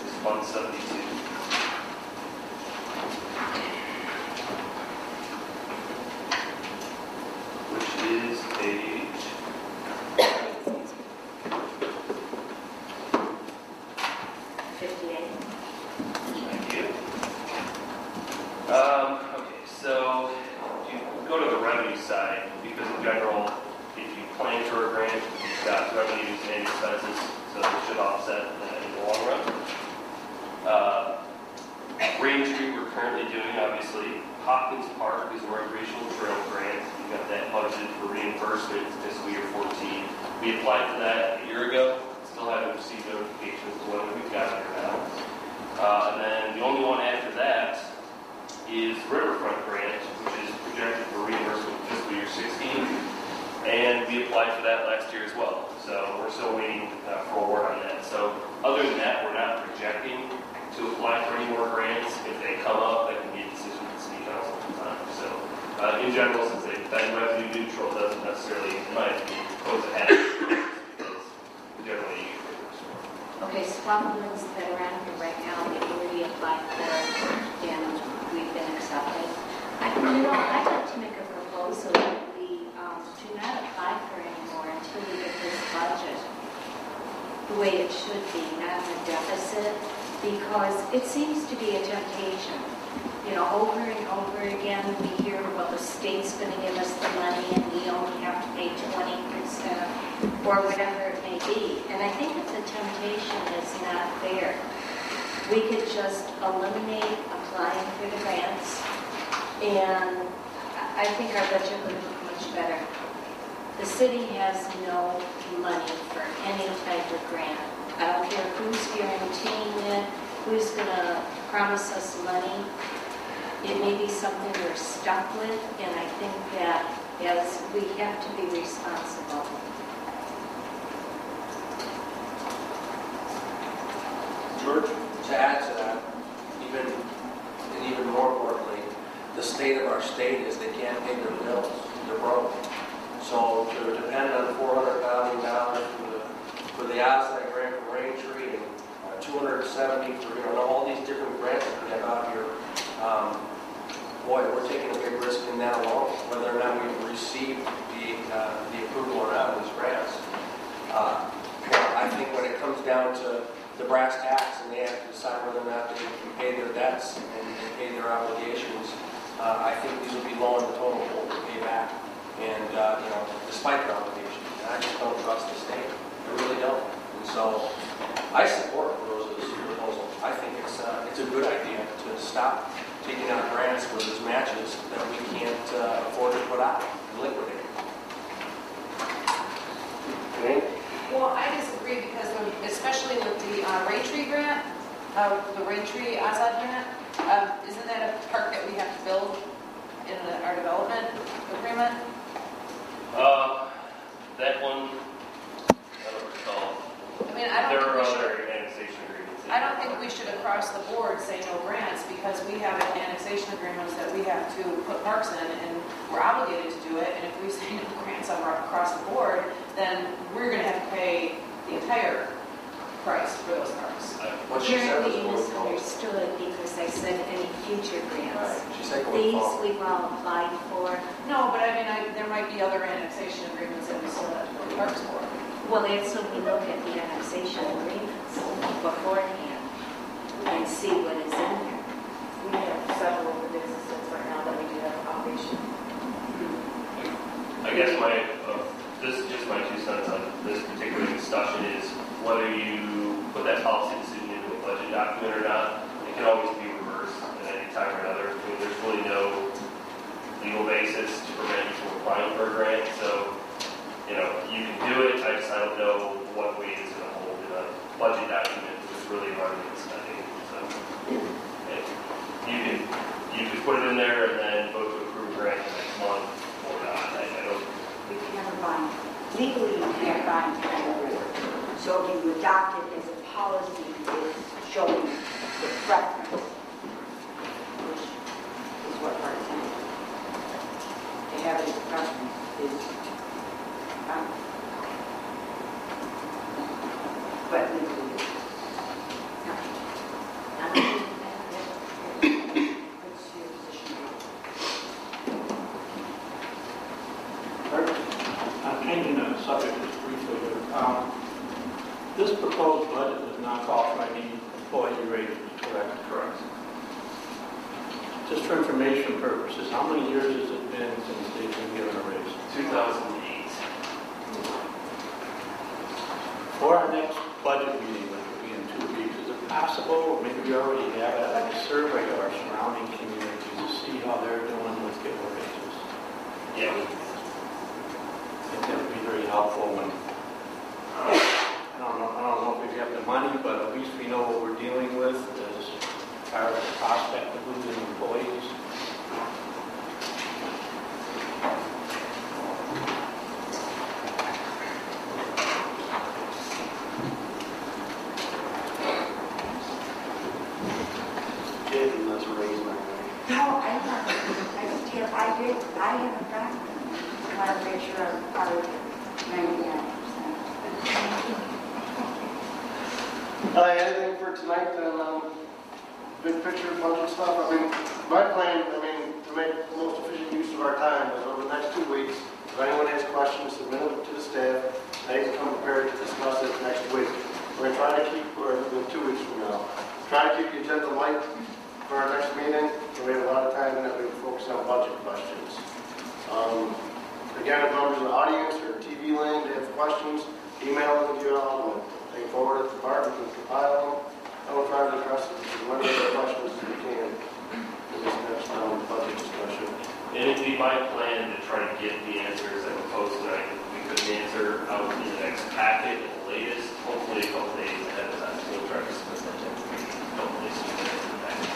It's 172. Which is page 58. Thank you. Okay, so if you go to the revenue side, because in general, if you plan for a grant, you've got revenues and expenses, so it should offset in the long run. Range Street we're currently doing, obviously. Hopkins Park is a recreational trail grant. We got that budgeted for reimbursement fiscal year 14. We applied for that a year ago. Still haven't received notifications as to whether we've got it or not. And then the only one after that is Riverfront Grant, which is projected for reimbursement fiscal year 16. And we applied for that last year as well. So we're still waiting for a word on that. So other than that, we're not projecting to apply for any more grants. If they come up, that can be a decision of the city council at the time. So in general, since they've been revenue neutral, doesn't necessarily, in my opinion, pose a hazard because we generally use reimbursement. Okay, so all the ones that are on here right now, we already applied for and we've been accepted. I'd like to make a proposal that we do not apply for any more until we get this budget the way it should be, not in a deficit, because it seems to be a temptation. Over and over again, we hear, well, the state's going to give us the money and we only have to pay 20% or whatever it may be. And I think that the temptation is not there. We could just eliminate applying for the grants, and I think our budget would look much better. The city has no money for any type of grant. I don't care who's guaranteeing it, who's going to promise us money. It may be something we're stuck with, and I think that as we have to be responsible. George, to add to that, even more importantly, the state of our state is they can't pay their bills. They're broke. So to depend on $400,000 for the outside grant from Raintree and 270 for all these different grants that we have out here. Boy, we're taking a big risk in that alone, whether or not we've received the approval or not of these grants. I think when it comes down to the brass tacks and they have to decide whether or not they can pay their debts and pay their obligations, I think these will be low in the total what we pay back. And despite their obligations, and I just don't trust the state. I really don't. And so I support Rose's proposal. I think it's a good idea to stop taking out grants where there's matches that we can't afford to put out and liquidate. Okay. Well, I disagree because especially with the Raintree grant, the Raintree Azad grant, isn't that a park that we have to build in our development agreement? That one, I don't recall. I mean, I don't There think are we should. other annexation agreements I don't think we should across the board say no grants because we have annexation agreements that we have to put parks in and we're obligated to do it. And if we say no grants across the board, then we're going to have to pay the entire price for those parks. What she said was Apparently you going forward. misunderstood because I said any future grants. She said going These forward. we've all applied for. No, but I mean, there might be other annexation agreements that we still have to go to parks for. Well, that's when we look at the annexation agreements beforehand and see what is in there. We have several of the businesses right now that we do have a foundation. I guess this is just my 2 cents on this particular discussion is whether you put that policy decision into a budget document or not. It can always be reversed at any time or another. I mean, there's really no legal basis to prevent you from applying for a grant. So, you can do it. I don't know what weight it's going to hold in a budget document, which is really running and spending. So, you can put it in there and then vote to approve a grant next month or not. I don't. You can't bind, legally you can't bind the board. So if you adopt it as a policy, it's showing the preference, which is what part is in. To have it as a preference is, but legally it's what's your position? I'm changing the subject just briefly here. This proposed budget does not call for any employee raises, correct? Correct. Just for information purposes, how many years has it been since they've been given a raise? 2008. For our next budget meeting, which will be in 2 weeks, is it possible, or maybe we already have it, like a survey of our surrounding communities to see how they're doing with getting raises? Yeah. I think that would be very helpful when, I don't know if we have the money, but at least we know what we're dealing with as far as the prospect of losing employees. Jason, let's raise my hand. No, I don't. I have a problem. I want to make sure I'm part of 99%. Anything for tonight then, big picture budget stuff? I mean, my plan, to make the most efficient use of our time is over the next 2 weeks, if anyone has questions, submit them to the staff. They can come prepared to discuss it next week. We're going to try to keep, or in 2 weeks from now, try to keep the agenda light for our next meeting. So we have a lot of time in that we can focus on budget questions. Again, if members of the audience or TV land have questions, email them to you all. Take forward at the department and compile them. I will try to address as many of the questions as we can in this next round of budget discussion. And it'd be my plan to try to get the answers that were posted tonight. We couldn't answer out in the next packet at the latest, hopefully a couple days ahead of time. We'll try to submit that to a couple days ahead of the packet.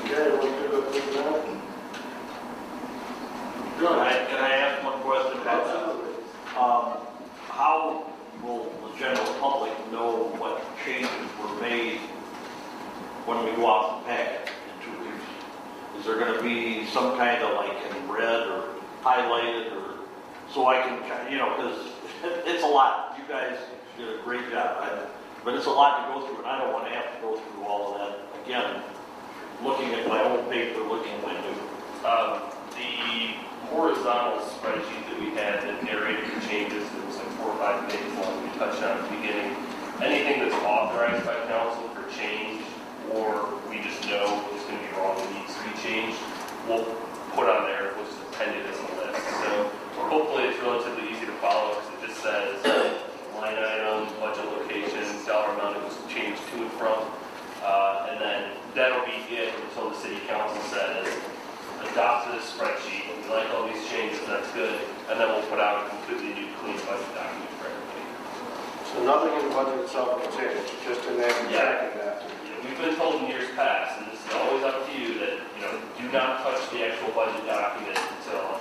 Okay, we'll do it with that. Can I ask one question about that? Absolutely. How will the general public know what changes were made when we go out the packet in 2 weeks? Is there going to be some kind of like in red or highlighted or so I can, because it's a lot. You guys did a great job, but it's a lot to go through, and I don't want to have to go through all of that again. Looking at my old paper, looking at my new. The horizontal spreadsheet that we had that narrated the changes, it was like 4 or 5 pages long, we touched on at the beginning. Anything that's authorized by council for change, or we just know is going to be wrong and needs to be changed, we'll put on there, we'll just append it as a list. So hopefully it's relatively easy to follow because it just says line item, budget locations, dollar amount it was changed to and from. And then that'll be it until the city council says, adopt this spreadsheet, we like all these changes, that's good, and then we'll put out a completely new, clean budget document for everybody. So nothing in the budget itself will change, just in there tracking that. We've been told in years past, and this is always up to you, that, do not touch the actual budget document until,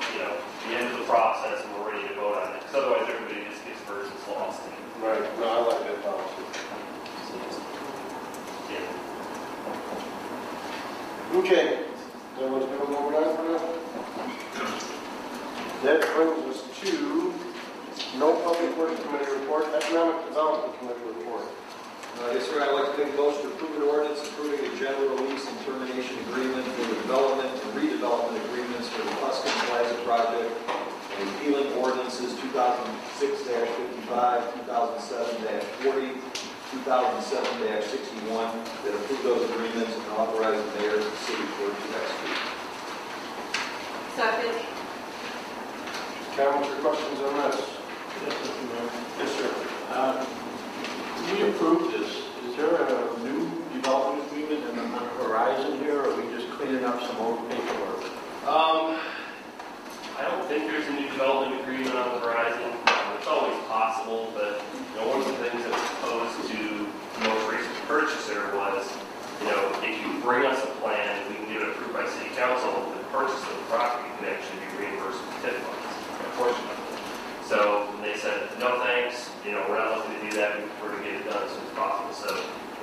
the end of the process and we're ready to vote on it, because otherwise everybody just gets versions lost. Right, no, I like that policy. So Okay, everyone's good over that for now? That brings us to no public works committee report, economic development committee report. Yes, sir, I'd like to make a motion to approve an ordinance approving a general release and termination agreement for the development and redevelopment agreements for the Tuscan Plaza project and repealing ordinances 2006-55, 2007-40, 2007-61 that approve those agreements and authorize the mayor and the city clerk to execute. Second. Comments or questions on this? Yes, sir. We approved this. Is there a new development agreement on the horizon here, or are we just cleaning up some old paperwork? I don't think there's a new development agreement on the horizon. It's always possible, but one of the things that was proposed to the most recent purchaser was, if you bring us a plan, we can get it approved by city council, the purchase of the property can actually be reimbursed with TIF funds, unfortunately. So they said, no thanks, we're not looking to do that, we prefer to get it done as soon as possible. So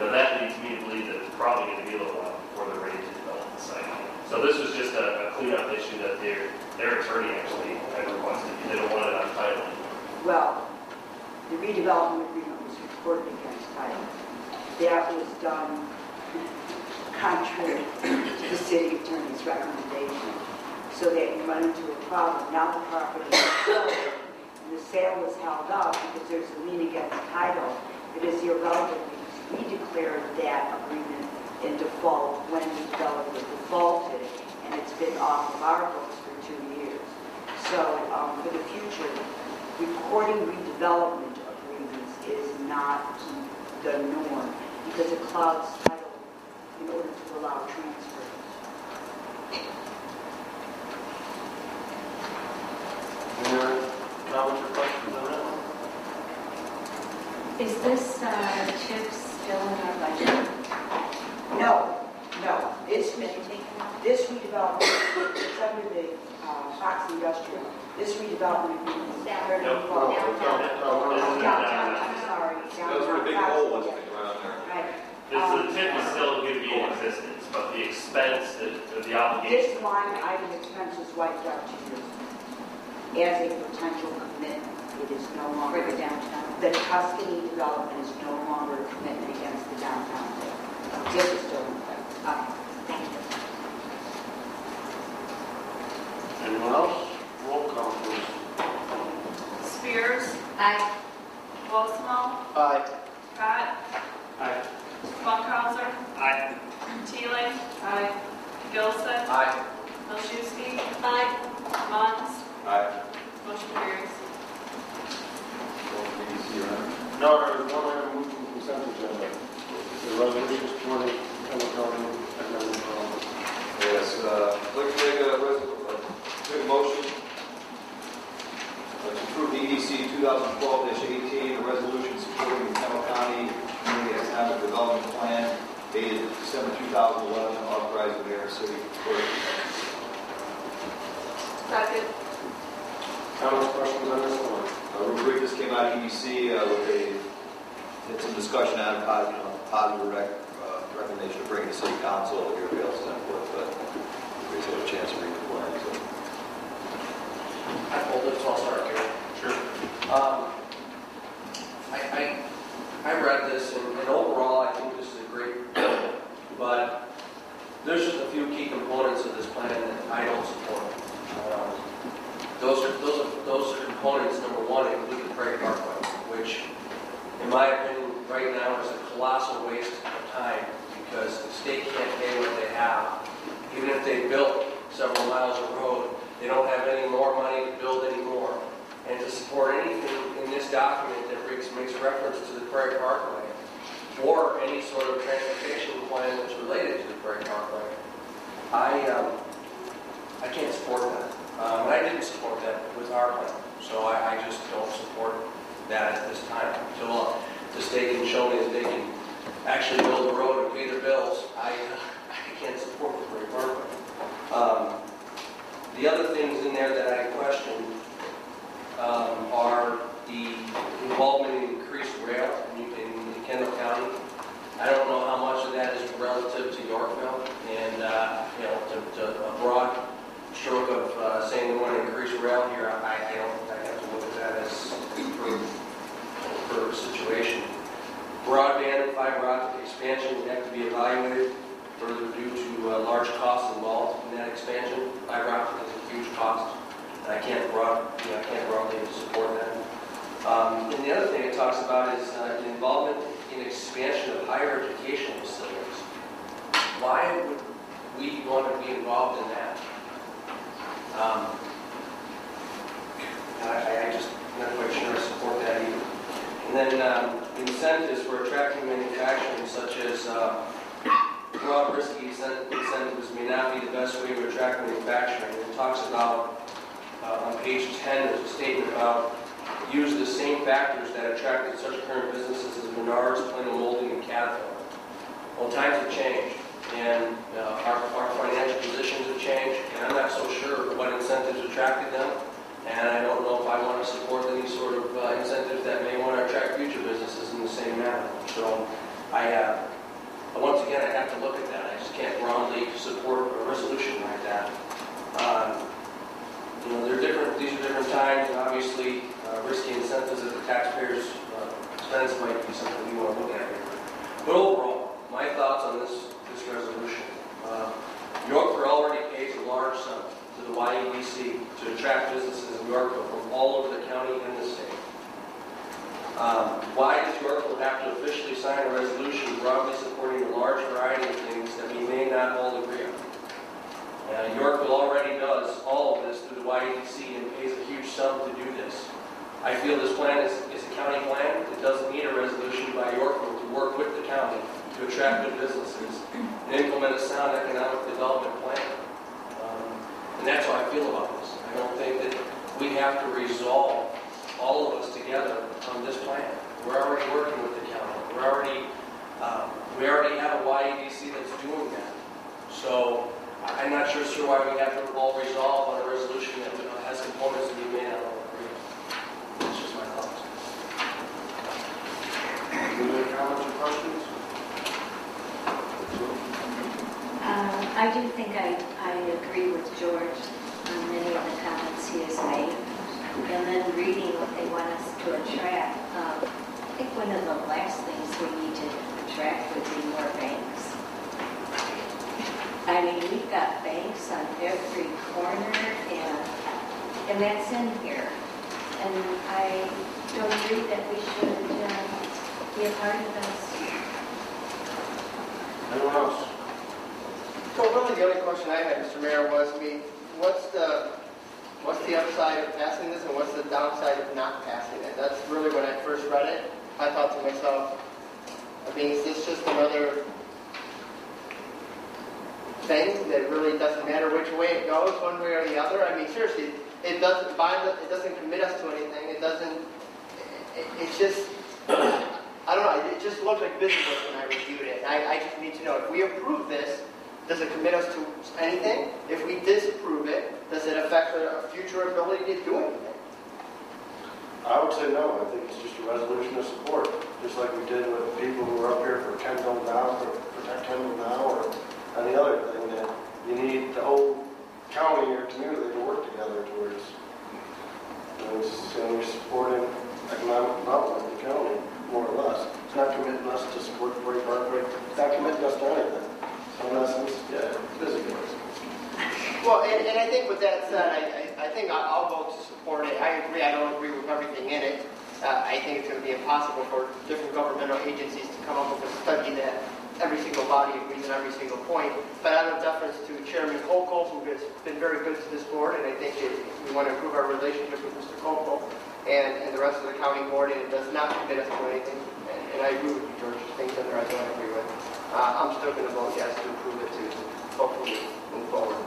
that leads me to believe that it's probably going to be a little while before they're ready to develop the site. So this was just a cleanup issue that their attorney actually had requested. They don't want it on title. Well, the redevelopment agreement was recorded against title. That was done contrary to the city attorney's recommendation, so that you run into a problem. Now the property is sold, and the sale was held up because there's a lien against title. It is irrelevant because we declared that agreement in default when the developer defaulted, and it's been off of our books for 2 years. So for the future, recording redevelopment agreements is not the norm because it clouds title in order to allow transfers. Any other comments or questions on that one? Is this TIF still in our budget? No. It's this redevelopment, it's under the Fox Industrial. This redevelopment agreement is down. Downtown, I'm sorry. Those were the big hole ones around there. Right. The TIF is still going to be in existence, but the expense, the obligation. This line item expense was wiped out 2 years ago as a potential commitment. It is no longer For the downtown. The Tuscany development is no longer a commitment against the downtown. This is still in place. Thank you. Anyone else? Roll call, please. Spears, Aye. Wolfsmal, Aye. Scott, Aye. Funkhauser, Aye. Teeling, Gilson, Aye. Milszewski, Mons, Aye. motion carries. No, there's one item moved from consent agenda. The resolution supporting Kendall County economic development. Yes, I'd like to make a motion to approve the EDC 2012-18, a resolution supporting the Kendall County Community Economic Development Plan dated December 2011, authorizing the mayor and city clerk. Second. Comments, questions on this one? Real quick, this came out of EDC had some discussion on positive recommendation to bring to city council, Yorkville, so forth, but we had a chance to read the plan. So. I pulled it, so I'll start here. Sure. I read this, and overall, I think this is a great bill, but there's just a few key components of this plan that I don't support. Those are components. Number one, include the Prairie Parkway, which, in my opinion, right now is a colossal waste of time because the state can't pay what they have. Even if they built several miles of road, they don't have any more money to build any more. And to support anything in this document that makes reference to the Prairie Parkway or any sort of transportation plan that's related to the Prairie Parkway, I can't support that. And I didn't support that with our plan. So I just don't support that at this time. Until the state can show me that they can actually build a road and pay their bills, I can't support the Prairie Parkway. The other things in there that I question are the involvement in increased rail in Kendall County. I don't know how much of that is relative to Yorkville, and to be evaluated further due to large costs involved in that expansion. Fiber optic is a huge cost, and I can't broadly support that. And the other thing it talks about is involvement in expansion of higher educational facilities. Why would we want to be involved in that? I just not quite sure I support that either. And then incentives for attracting manufacturing, such as broad risky incentives, may not be the best way to attract manufacturing. It talks about on page 10, there's a statement about use the same factors that attracted such current businesses as Menards, Plano Molding, and Caterpillar. Well, times have changed, and our financial positions have changed, and I'm not so sure what incentives attracted them, and I don't know if I want to support any sort of incentives that may want to attract future businesses in the same manner. So once again, I have to look at that. I just can't broadly support a resolution like that. These are different times, and obviously risky incentives at the taxpayers' expense might be something we want to look at here. But overall, my thoughts on this resolution. Yorkville already pays a large sum to the YEDC to attract businesses in Yorkville from all over the county and the state. Why does Yorkville have to officially sign a resolution broadly supporting a large variety of things that we may not all agree on? Yorkville already does all of this through the YEDC and pays a huge sum to do this. I feel this plan is a county plan. It doesn't need a resolution by Yorkville to work with the county to attract good businesses and implement a sound economic development plan. And that's how I feel about this. I don't think that we have to resolve all of us together on this plan. We're already working with the county. We already have a YEDC that's doing that. So I'm not sure why we have to all resolve on a resolution that has components that we may not all agree on. That's just my thoughts. Any other comments or questions? I do think I agree with George on many of the comments he has made. And then reading what they want us to attract, I think one of the last things we need to attract would be more banks. I mean, we've got banks on every corner, and that's in here. And I don't agree that we should be a part of this. Anyone else? So really the only question I had, Mr. Mayor, was, what's the upside of passing this and what's the downside of not passing it? That's really when I first read it. I thought to myself, is this just another thing that really doesn't matter which way it goes, one way or the other? I mean, seriously, it doesn't bind us, it doesn't commit us to anything. It's just, I don't know, it just looked like business when I reviewed it. And I just need to know, if we approve this, does it commit us to anything? If we disapprove it, does it affect our future ability to do anything? I would say no. I think it's just a resolution of support, just like we did with the people who were up here for Kendall now, or Protect Kendall now, or any other thing that you need the whole county or community to work together towards. We're supporting economic development in the county, more or less. It's not committing us to support the Free Parkway. It's not committing us to anything. So in essence, yeah, busy boys. Well, and I think with that said, I think I'll vote to support it. I agree. I don't agree with everything in it. I think it's going to be impossible for different governmental agencies to come up with a study that every single body agrees on every single point. But out of deference to Chairman Kolko, who has been very good to this board, and I think we want to improve our relationship with Mr. Kolko and the rest of the county board, and it does not commit us to anything. And I agree with you, George. Things in there I don't agree with. I'm still going to vote yes to approve it to hopefully move forward.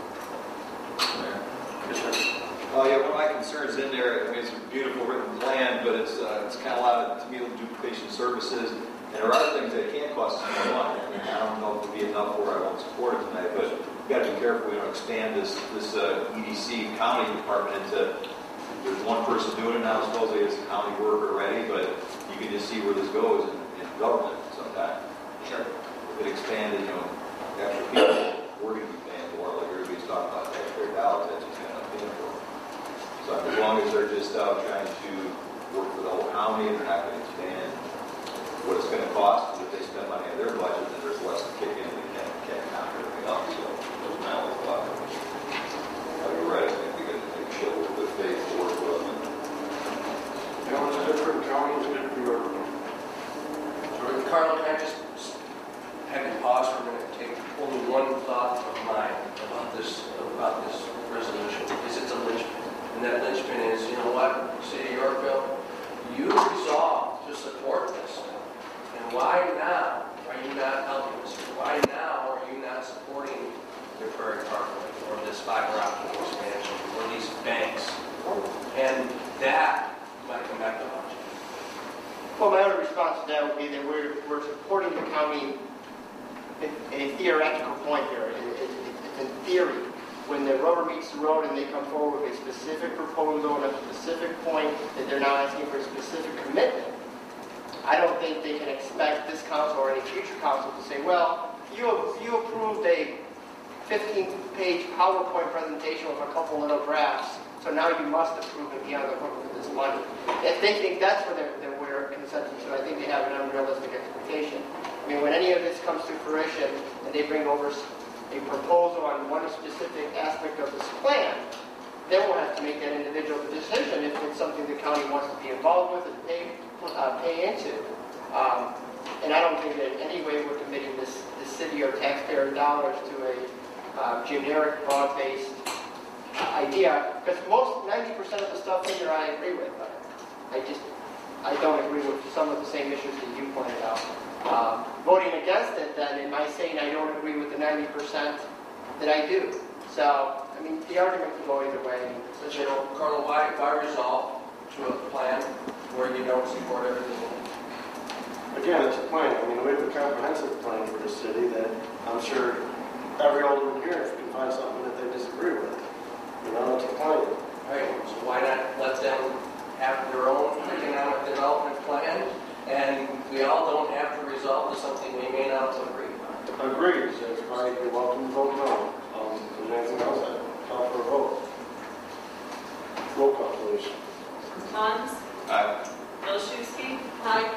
Yeah, one of my concerns in there, it's a beautiful written plan, but it's kind of a lot of, to me, duplication services. And there are things that can cost us more money. I don't know if it'll be enough or I won't support it tonight, but we've got to be careful we don't expand this EDC county department into, there's one person doing it now, supposedly it's a county worker already, but you can just see where this goes in government sometime. Sure. If it expanded, extra people, we're going to be paying more, like everybody's talking about taxpayer dollars, that's just going to pay for. So as long as they're just out trying to work for the whole county and they're not going to expand, what it's gonna cost, and if they spend money on their budget, then there's less to kick in, they can't knock everything up, so those are my only thoughts. You're right, I think we got to make sure a little bit of faith to work with them. You know, it's good for the county, it's good for your, Carl, can I just have you pause for a minute, take only one thought of mine about this resolution, because it's a linchpin. And that linchpin is, you know what, City of Yorkville, you resolved to support this. And why now are you not helping us? Why now are you not supporting the Prairie Parkway or this fiber optic expansion or these banks? And that might come back to haunt you. Well, my other response to that would be that we're supporting the county in a theoretical point here. It's in theory. When the rubber meets the road and they come forward with a specific proposal and a specific point that they're now asking for a specific commitment, I don't think they can expect this council or any future council to say, well, you approved a 15-page PowerPoint presentation with a couple little graphs, so now you must approve it beyond the hook with this money. If they think that's where we're consensus to, I think they have an unrealistic expectation. I mean, when any of this comes to fruition and they bring over a proposal on one specific aspect of this plan, then we'll have to make that individual decision if it's something the county wants to be involved with and pay into. And I don't think that in any way we're committing this city or taxpayer dollars to a generic, broad-based idea, because 90% of the stuff in here I agree with. I don't agree with some of the same issues that you pointed out. Voting against it, then, am I saying I don't agree with the 90% that I do? So, I mean, the argument can go either way. But you know, Carla, why resolve to a plan where you don't support everything? Again, it's a plan. I mean, we have a comprehensive plan for the city that I'm sure every alderman here can find something that they disagree with. You know, it's a plan. Right, so why not let them have their own economic development plan, and we all don't have to resolve to something we may not agree on. Agreed. So it's probably you're welcome to vote no. If there's anything else, I'd call for a vote. Roll call, please. Munns? Aye. Bilszewski? Aye.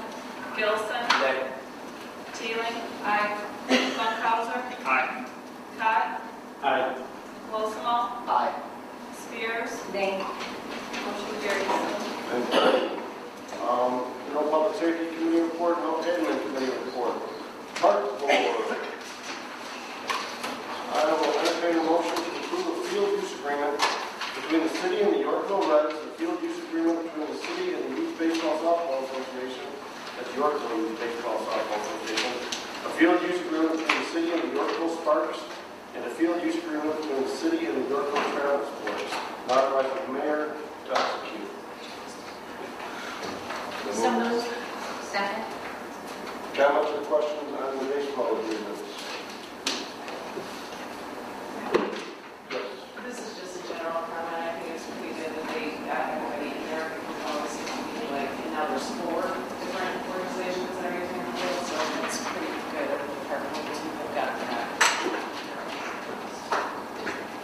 Gilson? Nay. Teeling? Aye. Funkhauser? Aye. Cott? Aye. Wolfenall? Aye. Spears? Nay. Motion carries. And no public safety committee report, no admin committee report. Park board. I will entertain a motion to approve a field use agreement between the city and the Yorkville Reds, a field use agreement between the city and the Youth Baseball Softball Association, that's Yorkville Youth Baseball Softball Association, a field use agreement between the city and the Yorkville Sparks, and a field use agreement between the city and the Yorkville Travel Sports. Authorized by the mayor to execute. So moved. Second. Comments or questions on the baseball agreements? Yes. This is just a general comment. I think it's pretty good that they got everybody in there because obviously like now there's 4 different organizations that are using it, so it's pretty good of the department to have gotten that.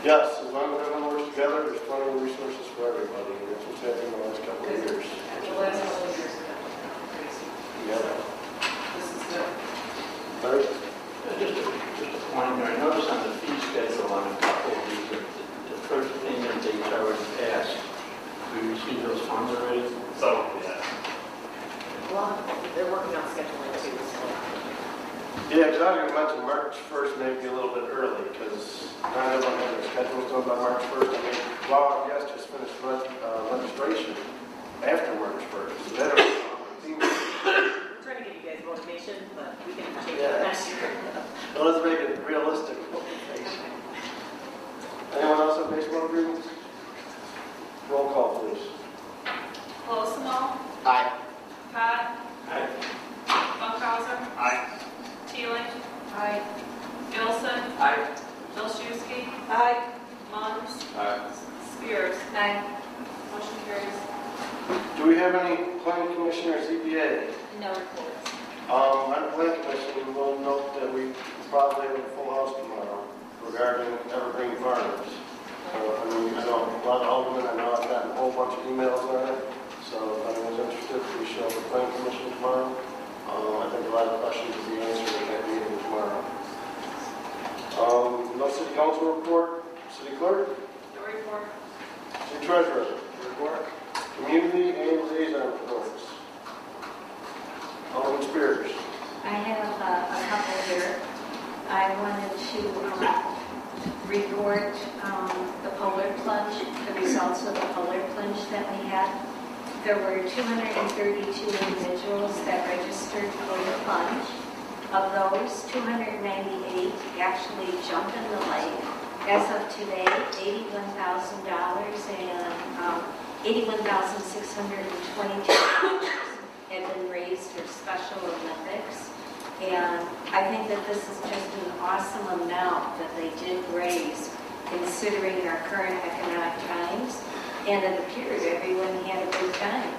Yes, as long as everyone works together, there's plenty of resources for everybody, and that's what's happened in the last couple of years. The last couple of years have been crazy. Yeah. This is good. Larry? Just a point, I noticed on the fee schedule on a couple of these, that the first payment date's already passed. We received those funds already? So, yeah. Well, they're working on scheduling too, so. Yeah, because I was going to mention March 1st may be a little bit early, because not everyone had their schedules done by March 1st. I mean, Law, yes, just finished registration after March 1st. So that We're trying to give you guys motivation, but we can change it next year. well, let's make it realistic. Anyone else have baseball agreements? Roll call, please. Wolfenall? Aye. Cott? Aye. Funkhauser? Aye. Teeling? Aye. Gilson? Aye. Bilszewski? Aye. Munns? Aye. Spears? Aye. Motion carries. Do we have any planning commission or ZBA? No reports. On the planning commission, we'll note that we probably have a full house tomorrow regarding Evergreen Farms. I mean, I know a lot of aldermen, I know I've gotten a whole bunch of emails on it, so if anyone's interested, we show up at the planning commission tomorrow. I think a lot of questions will be answered at that meeting tomorrow. No city council report. City clerk? No report. City treasurer? Report. Community and liaison reports. Alderman Spears. I have a couple here. I wanted to report the polar plunge, the results of the polar plunge that we had. There were 232 individuals that registered for the plunge. Of those, 298 actually jumped in the lake. As of today, $81,000 and $81,622 have been raised for Special Olympics. And I think that this is just an awesome amount that they did raise considering our current economic times. And it appeared everyone had a good time.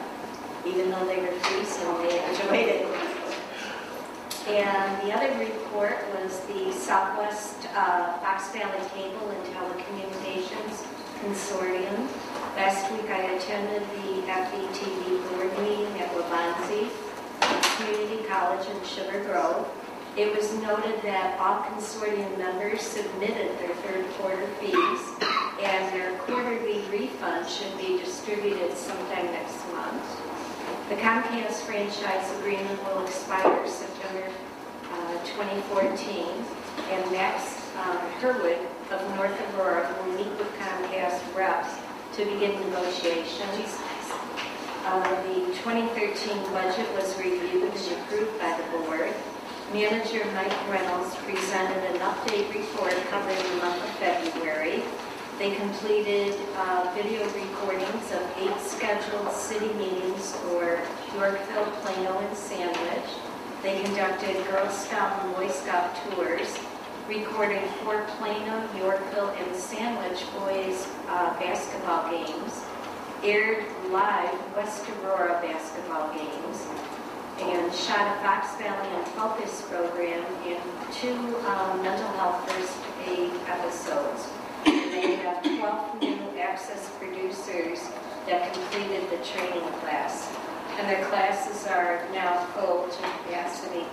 Even though they were freezing, they enjoyed it. And the other report was the Southwest Fox Valley Cable and Telecommunications Consortium. Last week I attended the FETV board meeting at Wabansie Community College in Sugar Grove. It was noted that all consortium members submitted their third quarter fees, and their quarterly refund should be distributed sometime next month. The Comcast franchise agreement will expire September 2014, and Max Herwood of North Aurora will meet with Comcast reps to begin negotiations. The 2013 budget was reviewed and approved by the board. Manager Mike Reynolds presented an update report covering the month of February. They completed video recordings of 8 scheduled city meetings for Yorkville, Plano, and Sandwich. They conducted Girl Scout and Boy Scout tours, recorded 4 Plano, Yorkville, and Sandwich boys basketball games, aired live West Aurora basketball games, and shot a Fox Valley and Focus program in 2 mental health first aid episodes. They have 12 new Access producers that completed the training class, and their classes are now full to capacity.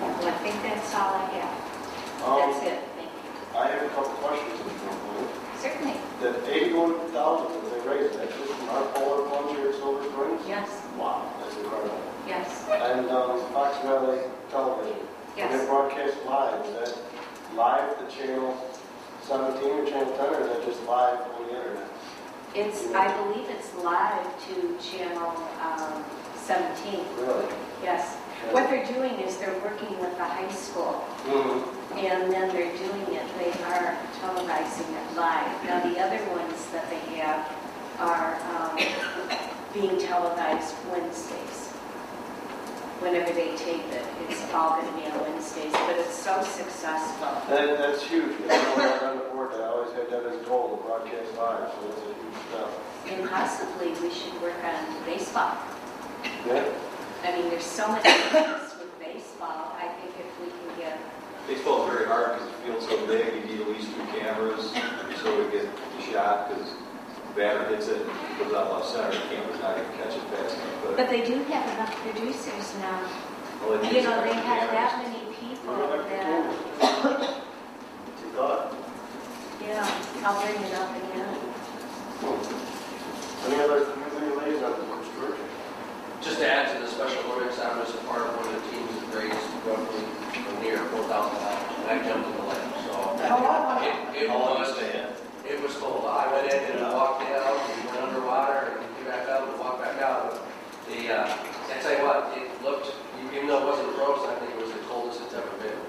Well, I think that's all I have. That's it. Thank you. I have a couple questions. Certainly. That 81,000 that they raised, that's just from our polar plunge here at Silver Springs? Yes. Wow, that's incredible. Yes. And Fox Valley Television. Yes. And they broadcast live. Is that live to channel 17 or channel 10, or is that just live on the internet? I believe it's live to channel 17. Really? Yes. Okay. What they're doing is they're working with the high school, and then they're doing it, they are televising it live. Now, the other ones that they have are being televised Wednesdays. Whenever they tape it, it's all going to be on Wednesdays, but it's so successful. That's huge. I know when I run the board, I always had that as a goal to broadcast live, so that's a huge step. And possibly we should work on baseball. Yeah? I mean, there's so much interest with baseball. I think if we can get... Baseball is very hard because the field's so big, you need at least 2 cameras so to get the shot, because the batter hits it and goes out left center, the camera's not going to catch it fast enough. But they do have enough producers now. Well, You know, they have that many people that... What's your thought? Yeah, I'll bring it up again. Any other community liaison reports, George? Just to add to the Special Olympics, I was a part of one of the teams that raised roughly near $4,000, and I jumped in the lake. So it was cold. I went in and walked out and went underwater and came back up and walked back out. But I tell you what, it looked, even though it wasn't frozen, I think it was the coldest it's ever been.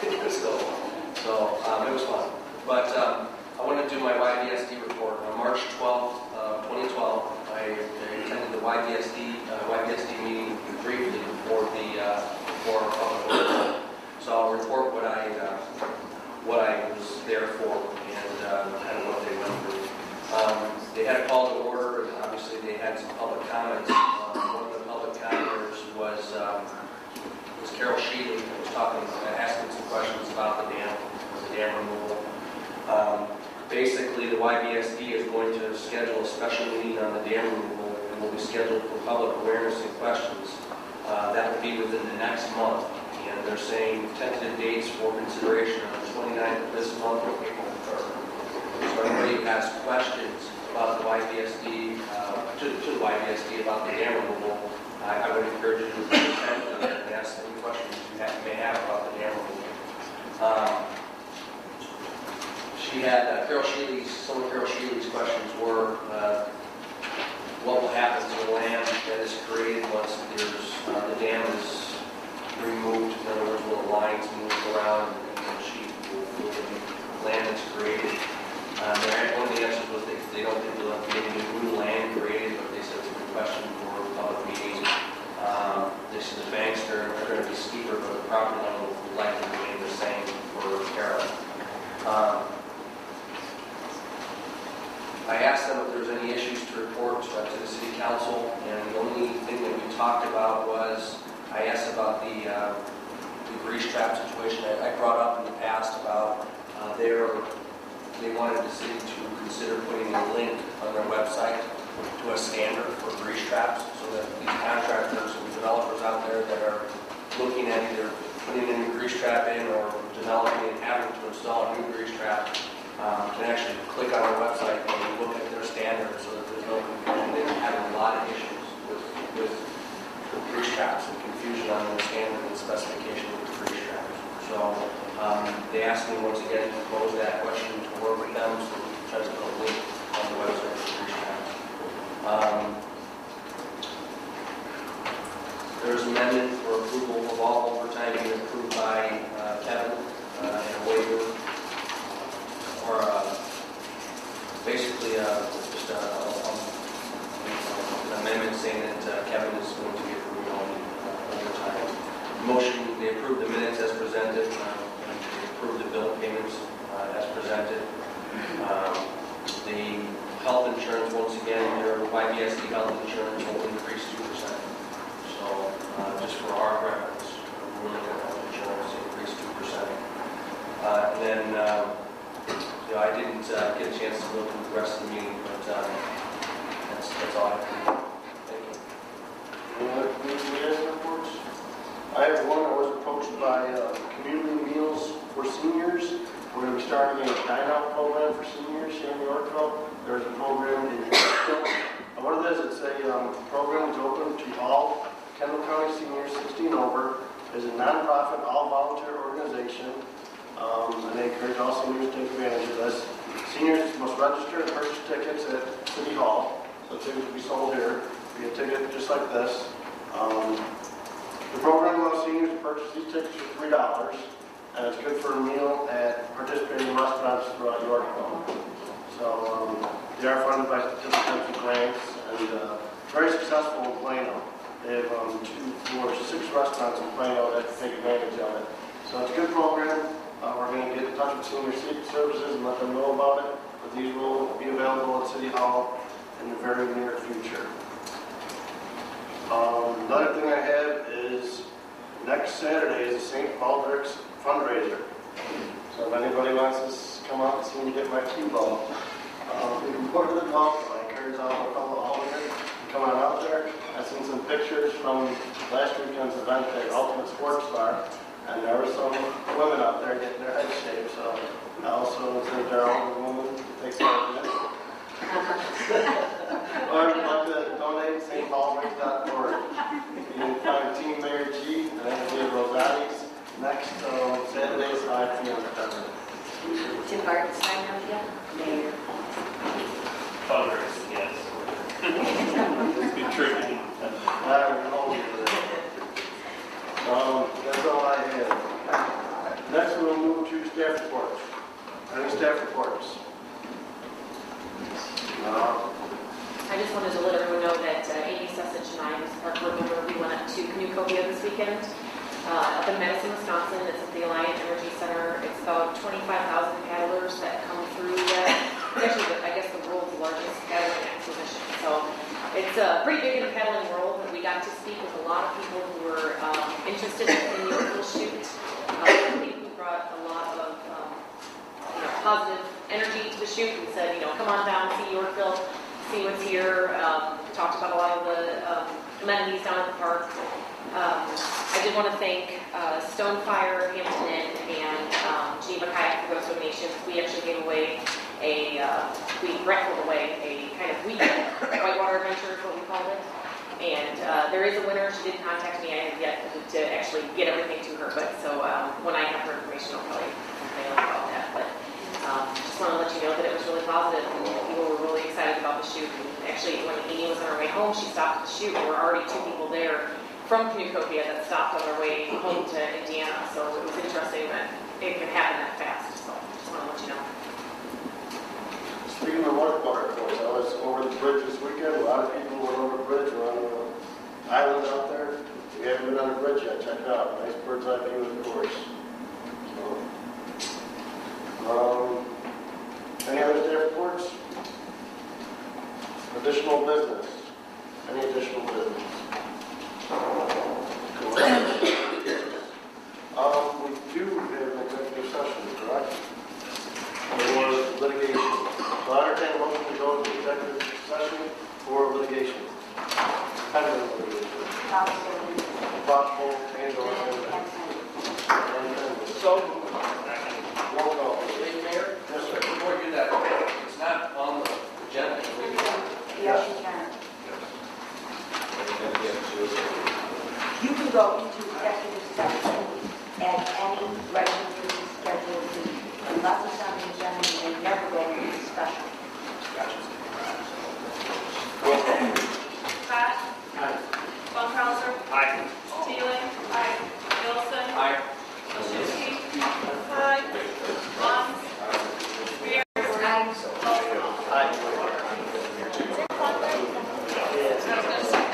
It was cold. So it was fun. But I want to do my YDSD report. On March 12th, 2012, I attended the YDSD meeting briefly before our public meeting. So I'll report what I was there for and kind of what they went through. They had a call to order, and obviously they had some public comments. One of the public commenters was Carol Sheely, who was asking some questions about the dam removal. schedule a special meeting on the dam removal, and will be scheduled for public awareness and questions. That will be within the next month, and they're saying tentative dates for consideration on the 29th of this month or April 3rd. So everybody who has questions about the YVSD, to the YVSD about the dam removal, I would encourage you to attend and ask any questions you may have about the dam removal. She had some of Carol Shealy's questions were, what will happen to the land that is created once the dam is removed? In other words, will the lines move around and will the land that's created? One of the answers was they don't think there'll be any new land created, but they said it's a good question for a public meeting. They said the banks are going to be steeper, but the property level will likely remain the same for Carol. I asked them if there was any issues to report to the city council, and the only thing that we talked about was, I asked about the grease trap situation. I brought up in the past about they wanted the city to consider putting a link on their website to a standard for grease traps, so that these contractors and developers out there that are looking at either putting a new grease trap in or developing and having to install a new grease trap can actually click on our website and look at their standards, so that there's no confusion. They're having a lot of issues with grease traps and confusion on their standard and specification with the grease traps. So they asked me once again to pose that question to work with them, so we can try to put a link on the website for grease traps. There's an amendment for approval of all overtime being approved by Kevin and a waiver, or basically just an amendment saying that Kevin is going to be approving all the overtime. Motion, they approve the minutes as presented, and they approve the bill payments as presented. The health insurance, once again, their YBSD health insurance will increase 2%. So just for our reference, we're looking at health insurance increase 2%. And then I didn't get a chance to go through the rest of the meeting, but that's all I have. Thank you. Any other community reports? I have one. I was approached by Community Meals for Seniors. We're going to be starting a dine-out program for seniors here in Yorkville. There's a program in Yorkville. And what it is, it's a program that's open to all Kendall County seniors 16 over. It's a nonprofit, all-volunteer organization. And they encourage all seniors to take advantage of this. Seniors must register and purchase tickets at City Hall. So tickets will be sold here. You get a ticket just like this. The program allows seniors to purchase these tickets for $3. And it's good for a meal at participating restaurants throughout Yorkville. So they are funded by different types of grants and very successful in Plano. They have 6 restaurants in Plano that take advantage of it. So it's a good program. We're going to get in touch with Senior Services and let them know about it. But these will be available at City Hall in the very near future. Another thing I have is next Saturday is the St. Baldrick's fundraiser. So if anybody wants to come out and see me get my cue ball, you can put it in the golf. I encourage all of you to come on out there. I've seen some pictures from last weekend's event at Ultimate Sports Bar, and there were some women out there getting their heads shaved. So I also think there are older women who take part in it. Or if you'd like to donate, stbaldrick.org. You can find Team Mayor G and Anthony Rosati's next Saturday, 5 p.m. Tim Barton sign up yet? Mayor. Fundraising, yes. It's been tricky. That's all I have. Next, we'll move to staff reports. Any staff reports? I just wanted to let everyone know that Amy Sussich and I, as a park board member, we went up to Canoecopia this weekend. Up in Madison, Wisconsin. It's at the Alliant Energy Center. It's about 25,000 paddlers that come through that. It's actually, I guess, the world's largest paddling exhibition. So it's pretty big in the paddling world, and we got to speak with a lot of people who were interested in the Yorkville shoot. I think we brought a lot of positive energy to the shoot and said, come on down, see Yorkville. City was here, talked about a lot of the amenities down at the park. I did want to thank Stonefire, Hampton Inn, and Geneva Kayak for those donations. We actually gave away we raffled away a kind of weekend whitewater adventure is what we called it. And there is a winner. She did contact me. I have yet to actually get everything to her, but so when I have her information, I'll probably mail about that. But just want to let you know that it was really positive, and people were really excited about the shoot. And actually, when Amy was on her way home, she stopped at the shoot. There were already 2 people there from Communicopia that stopped on their way home to Indiana. So it was interesting that it could happen that fast. So just want to let you know. Speaking of water boys, I was over the bridge this weekend. A lot of people went over the bridge. We're on the island out there. If you haven't been on the bridge yet, check it out. Nice bird's eye view of the course. So, any other staff reports? Additional business? Any additional business? We do have an executive session, correct? For litigation. So I entertain a motion to go into executive session for litigation. Pending litigation. Possible and/or So, roll call. Mayor? Yes, sir. Before you do that, it's not on the agenda. Yes, you can. You can go into executive session at any regularly scheduled meeting. Unless it's on the agenda, you may never go into special. Scott? Aye. Von Krauser? Aye. Teeling? Aye. Wilson? Aye. Wilczynski? Aye. Lund? Spear? Aye. I was going to say